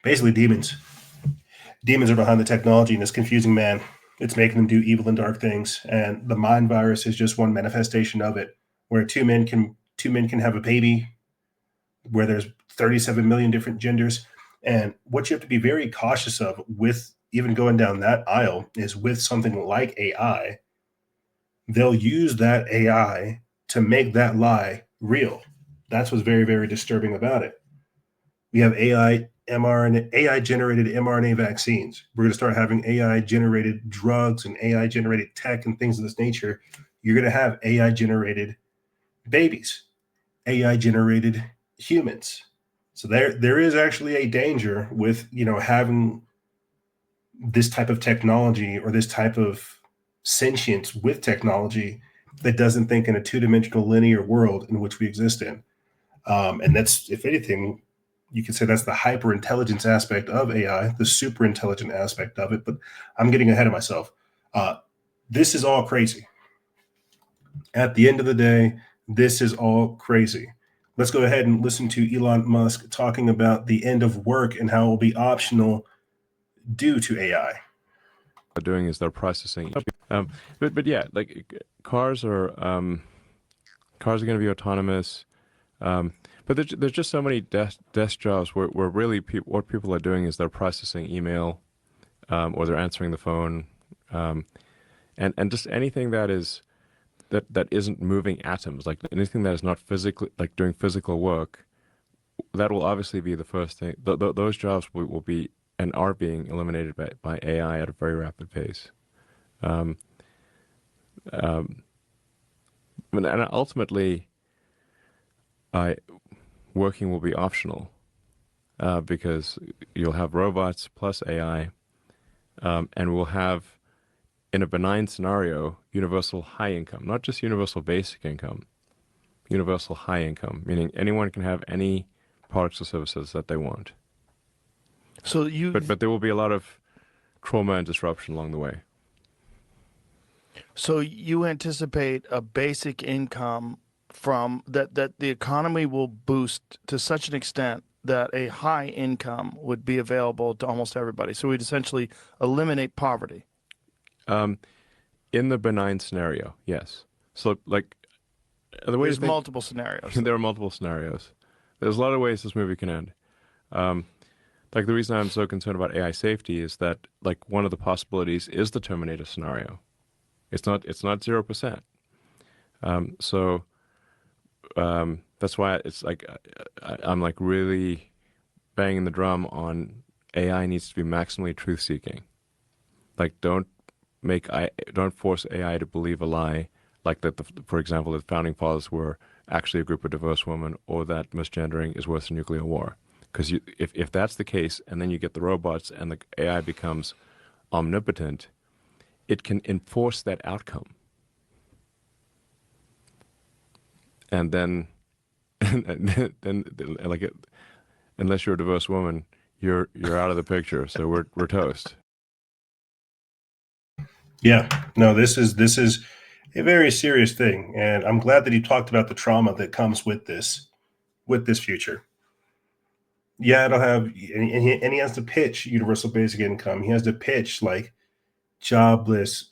Speaker 1: basically demons. Demons are behind the technology, and it's confusing man. It's making them do evil and dark things. And the mind virus is just one manifestation of it, where two men can have a baby, where there's 37 million different genders. And what you have to be very cautious of with even going down that aisle is with something like AI, they'll use that AI to make that lie real. That's what's very, very disturbing about it. We have AI generated mRNA vaccines. We're going to start having AI generated drugs and AI generated tech and things of this nature. You're going to have AI generated babies, AI generated humans. So there is actually a danger with having this type of technology or this type of sentience with technology that doesn't think in a two-dimensional linear world in which we exist in. And that's, if anything, you could say that's the hyper intelligence aspect of AI, the super intelligent aspect of it. But I'm getting ahead of myself. This is all crazy. At the end of the day, this is all crazy. Let's go ahead and listen to Elon Musk talking about the end of work and how it will be optional due to AI.
Speaker 16: They're doing is they're processing. But yeah, like cars are going to be autonomous. But there's just so many desk jobs where really what people are doing is they're processing email, or they're answering the phone, and just anything that isn't moving atoms, like anything that is not physically, like doing physical work, that will obviously be the first thing. Those jobs will be and are being eliminated by AI at a very rapid pace. And ultimately, working will be optional because you'll have robots plus AI, and we'll have, in a benign scenario, universal high income, not just universal basic income, universal high income, meaning anyone can have any products or services that they want.
Speaker 15: So
Speaker 16: but there will be a lot of trauma and disruption along the way.
Speaker 15: So you anticipate a basic income from that the economy will boost to such an extent that a high income would be available to almost everybody. So we'd essentially eliminate poverty.
Speaker 16: In the benign scenario, yes. So, like, the way
Speaker 15: There's multiple scenarios.
Speaker 16: There are multiple scenarios. There's a lot of ways this movie can end. Like, the reason I'm so concerned about AI safety is that, like, one of the possibilities is the Terminator scenario. It's not 0%. That's why it's like I'm like really banging the drum on AI needs to be maximally truth-seeking. Like, don't force AI to believe a lie, like that. For example, the founding fathers were actually a group of diverse women, or that misgendering is worse than nuclear war. Because if that's the case, and then you get the robots and the AI becomes omnipotent, it can enforce that outcome. And then, like, unless you're a diverse woman, you're out of the picture. So we're toast.
Speaker 1: Yeah, no, this is a very serious thing, and I'm glad that he talked about the trauma that comes with this future. Yeah, it'll have, and he has to pitch universal basic income. He has to pitch like jobless,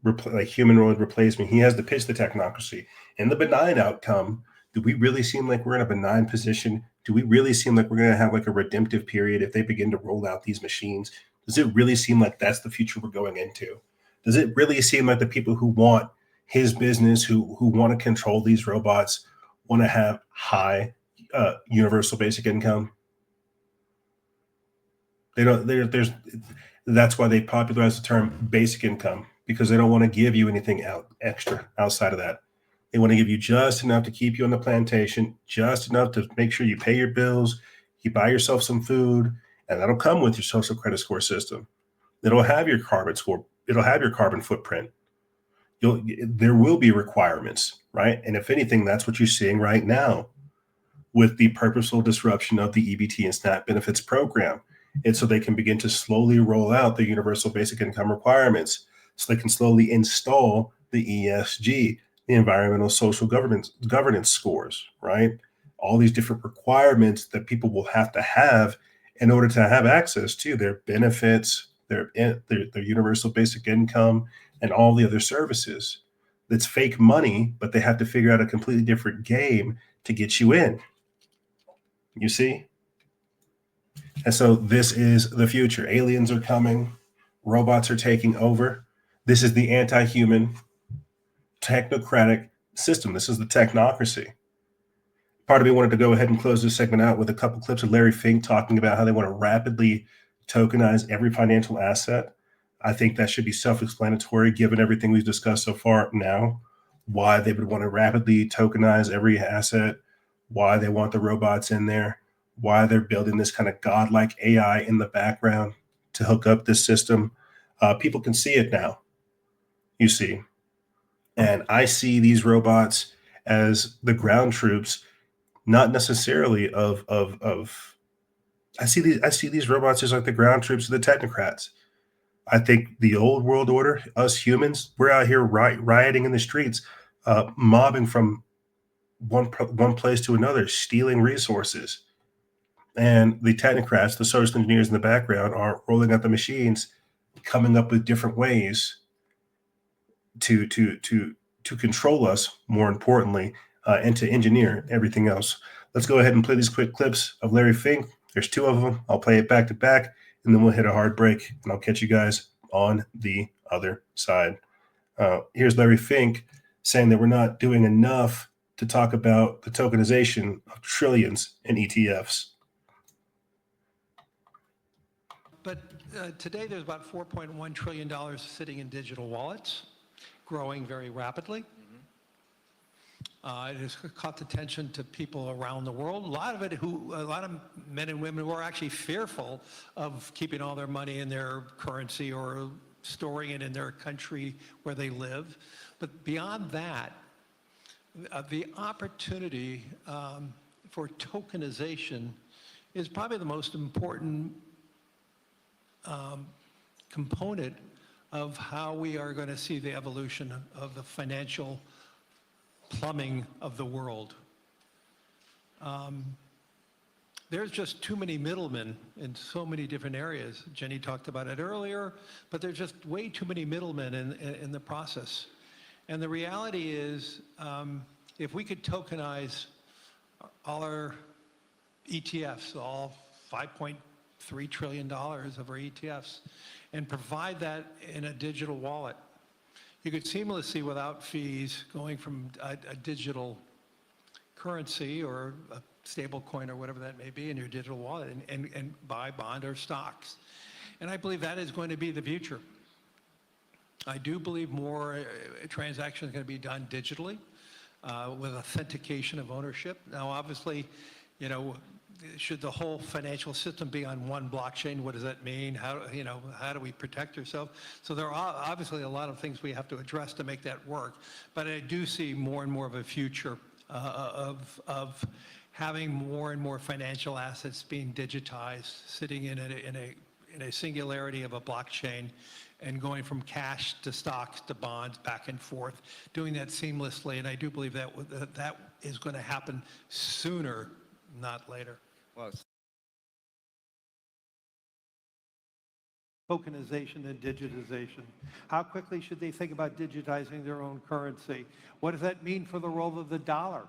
Speaker 1: like humanoid replacement. He has to pitch the technocracy and the benign outcome. Do we really seem like we're in a benign position? Do we really seem like we're going to have like a redemptive period if they begin to roll out these machines? Does it really seem like that's the future we're going into? Does it really seem like the people who want his business, who want to control these robots, want to have high universal basic income? They don't. That's why they popularized the term basic income, because they don't want to give you anything extra outside of that. They want to give you just enough to keep you on the plantation, just enough to make sure you pay your bills, you buy yourself some food, and that'll come with your social credit score system. It'll have your carbon score. It'll have your carbon footprint. There will be requirements, right? And if anything, that's what you're seeing right now with the purposeful disruption of the EBT and SNAP benefits program. And so they can begin to slowly roll out the universal basic income requirements, so they can slowly install the ESG, the environmental social governance scores, right? All these different requirements that people will have to have in order to have access to their benefits, their universal basic income, and all the other services. That's fake money, but they have to figure out a completely different game to get you in. You see? And so this is the future. Aliens are coming. Robots are taking over. This is the anti-human, technocratic system. This is the technocracy. Part of me wanted to go ahead and close this segment out with a couple clips of Larry Fink talking about how they want to rapidly tokenize every financial asset. I think that should be self-explanatory given everything we've discussed so far now, why they would want to rapidly tokenize every asset, why they want the robots in there, why they're building this kind of godlike AI in the background to hook up this system. People can see it now, you see. And I see these robots as the ground troops, not necessarily I see these robots as like the ground troops of the technocrats. I think the old world order, us humans, we're out here rioting in the streets, mobbing from one place to another, stealing resources. And the technocrats, the social engineers in the background, are rolling out the machines, coming up with different ways to control us, more importantly, and to engineer everything else. Let's go ahead and play these quick clips of Larry Fink. There's two of them. I'll play it back to back, and then we'll hit a hard break, and I'll catch you guys on the other side. Here's Larry Fink saying that we're not doing enough to talk about the tokenization of trillions in ETFs.
Speaker 17: But today there's about $4.1 trillion sitting in digital wallets, growing very rapidly. It has caught attention to people around the world. A lot of men and women who are actually fearful of keeping all their money in their currency or storing it in their country where they live. But beyond that, the opportunity for tokenization is probably the most important component of how we are going to see the evolution of the financial plumbing of the world. There's just too many middlemen in so many different areas. Jenny talked about it earlier, but there's just way too many middlemen in the process. And the reality is, if we could tokenize all our ETFs, all $5.3 trillion of our ETFs, and provide that in a digital wallet, you could seamlessly, without fees, going from a digital currency or a stable coin or whatever that may be in your digital wallet and buy bond or stocks. And I believe that is going to be the future. I do believe more transactions are going to be done digitally with authentication of ownership. Now, obviously, you know, should the whole financial system be on one blockchain? What does that mean? How do we protect ourselves? So there are obviously a lot of things we have to address to make that work. But I do see more and more of a future of having more and more financial assets being digitized, sitting in a singularity of a blockchain, and going from cash to stocks to bonds back and forth, doing that seamlessly. And I do believe that that is going to happen sooner, not later.
Speaker 18: Well,
Speaker 17: Tokenization and digitization. How quickly should they think about digitizing their own currency? What does that mean for the role of the dollar?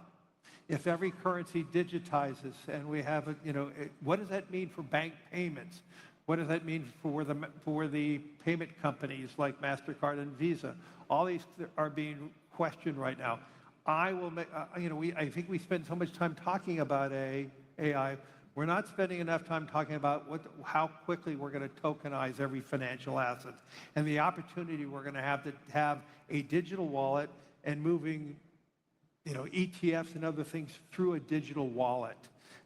Speaker 17: If every currency digitizes and we have, what does that mean for bank payments? What does that mean for the payment companies like MasterCard and Visa? All these are being questioned right now. I will make, I think we spend so much time talking about AI. We're not spending enough time talking about how quickly we're going to tokenize every financial asset and the opportunity we're going to have a digital wallet and moving, ETFs and other things through a digital wallet.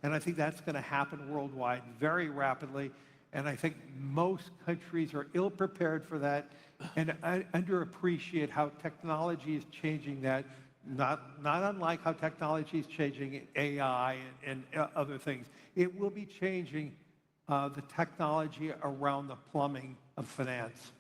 Speaker 17: And I think that's going to happen worldwide very rapidly. And I think most countries are ill-prepared for that and underappreciate how technology is changing that, not unlike how technology is changing AI and other things. It will be changing the technology around the plumbing of finance.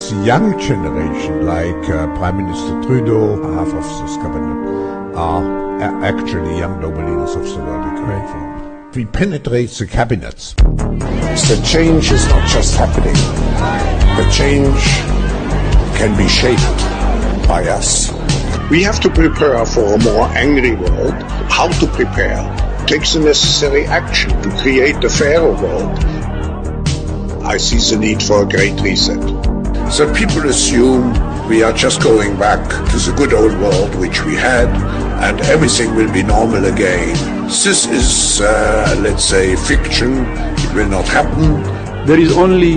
Speaker 19: The young generation, like Prime Minister Trudeau, half of this cabinet, are actually young noble leaders of the vertical reform. We penetrate the cabinets.
Speaker 20: The change is not just happening. The change can be shaped by us. We have to prepare for a more angry world. How to prepare? Take the necessary action to create a fairer world. I see the need for a great reset. So people assume we are just going back to the good old world which we had and everything will be normal again. This is, let's say, fiction. It will not happen.
Speaker 21: There is only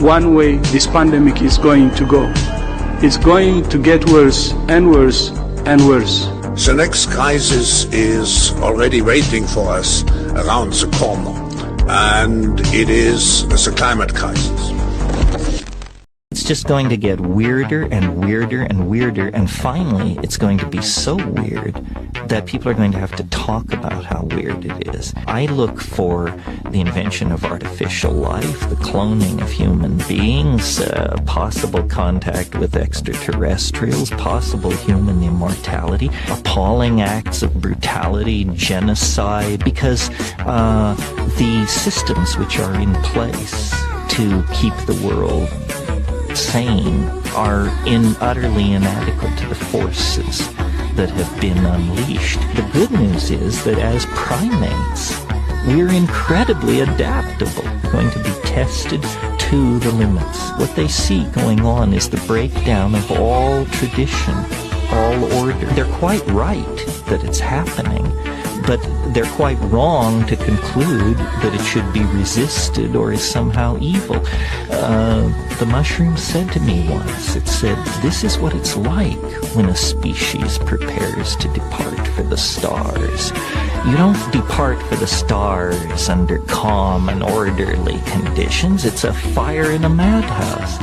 Speaker 21: one way this pandemic is going to go. It's going to get worse and worse and worse.
Speaker 20: The next crisis is already waiting for us around the corner, and it is the climate crisis.
Speaker 22: It's just going to get weirder and weirder and weirder, and finally it's going to be so weird that people are going to have to talk about how weird it is. I look for the invention of artificial life, the cloning of human beings, possible contact with extraterrestrials, possible human immortality, appalling acts of brutality, genocide, because the systems which are in place to keep the world sane are utterly inadequate to the forces that have been unleashed. The good news is that as primates, we're incredibly adaptable. We're going to be tested to the limits. What they see going on is the breakdown of all tradition, all order. They're quite right that it's happening, but they're quite wrong to conclude that it should be resisted or is somehow evil. The mushroom said to me once, it said, this is what it's like when a species prepares to depart for the stars. You don't depart for the stars under calm and orderly conditions. It's a fire in a madhouse.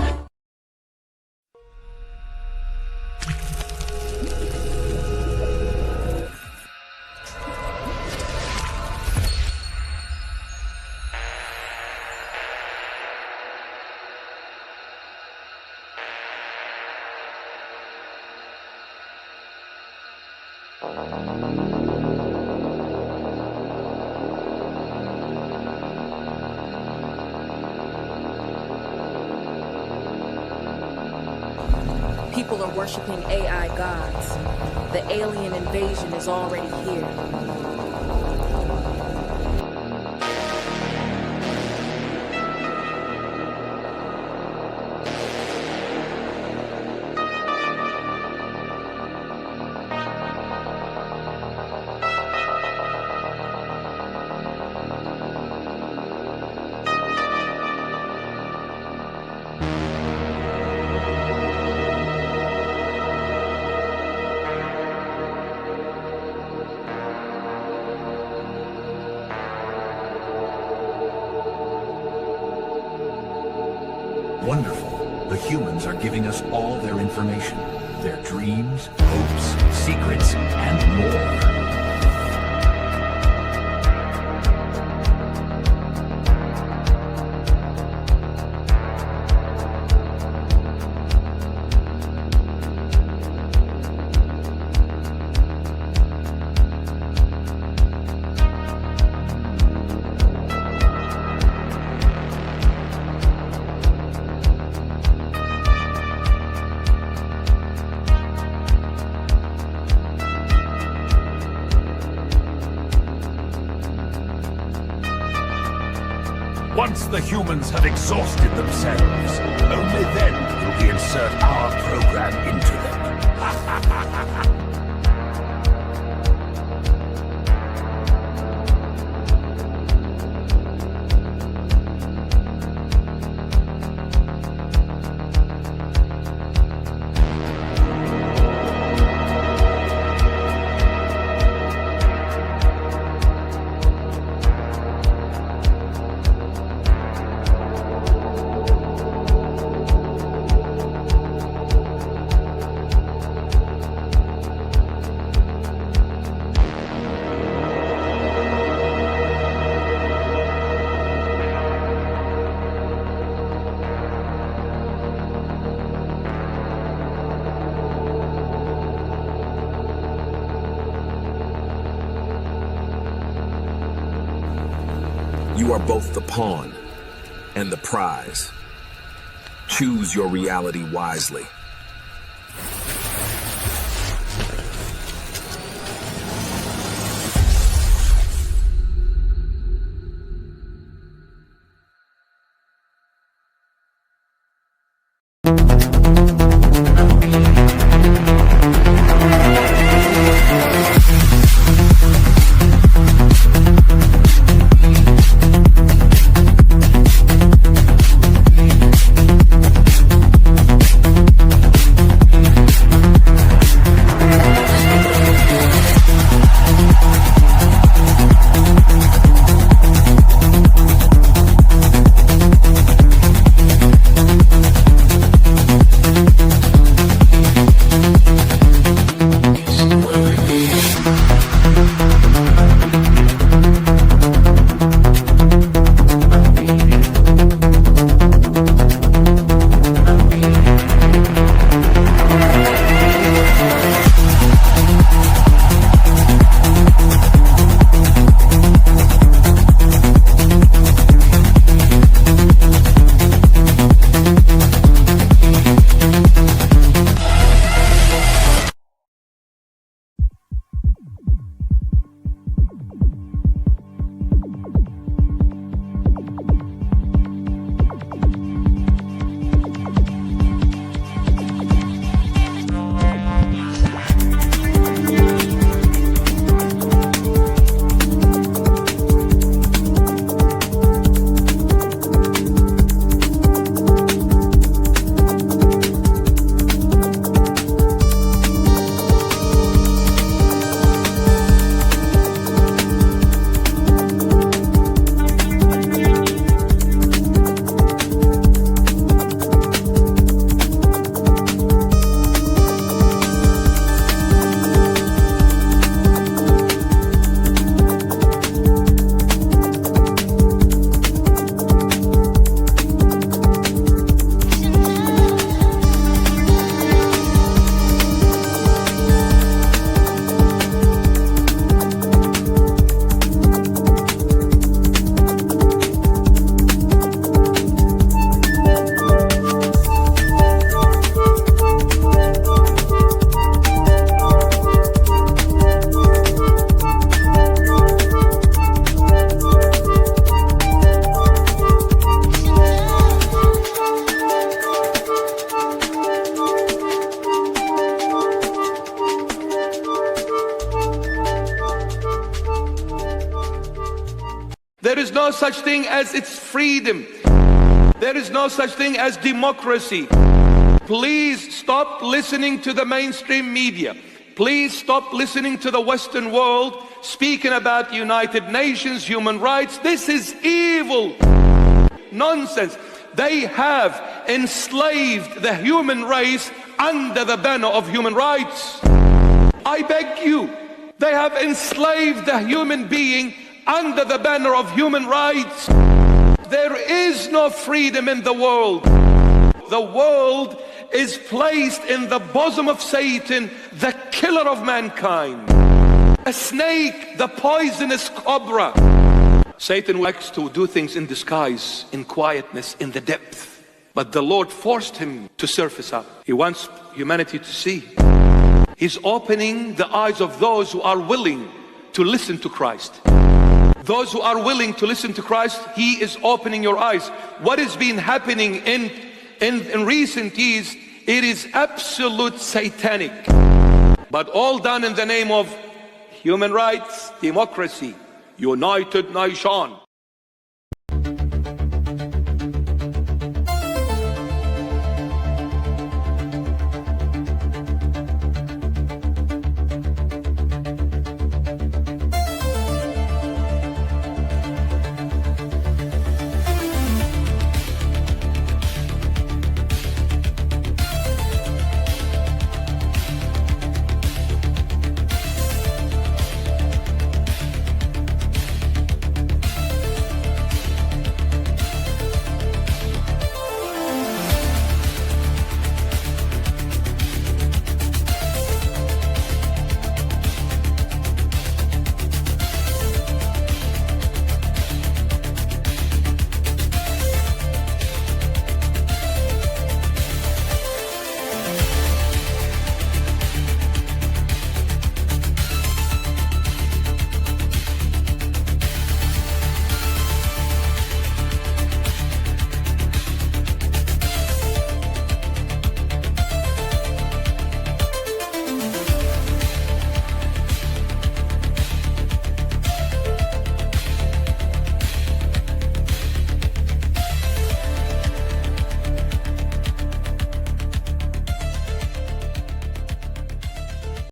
Speaker 2: people are worshiping AI gods. The alien invasion is already here.
Speaker 18: Wonderful. The humans are giving us all their information, their dreams, hopes, secrets, and more. Once the humans have exhausted themselves, only then will we insert our program into them. You are both the pawn and the prize. Choose your reality wisely.
Speaker 6: There is no such thing as its freedom. There is no such thing as democracy. Please stop listening to the mainstream media. Please stop listening to the Western world speaking about United Nations, human rights. This is evil. Nonsense. They have enslaved the human race under the banner of human rights. I beg you, they have enslaved the human being under the banner of human rights. There is no freedom in the world. The world is placed in the bosom of Satan, the killer of mankind. A snake, the poisonous cobra. Satan likes to do things in disguise, in quietness, in the depth. But the Lord forced him to surface up. He wants humanity to see. He's opening the eyes of those who are willing to listen to Christ. Those who are willing to listen to Christ, He is opening your eyes. What has been happening in recent years, it is absolute satanic. But all done in the name of human rights, democracy, United Nation.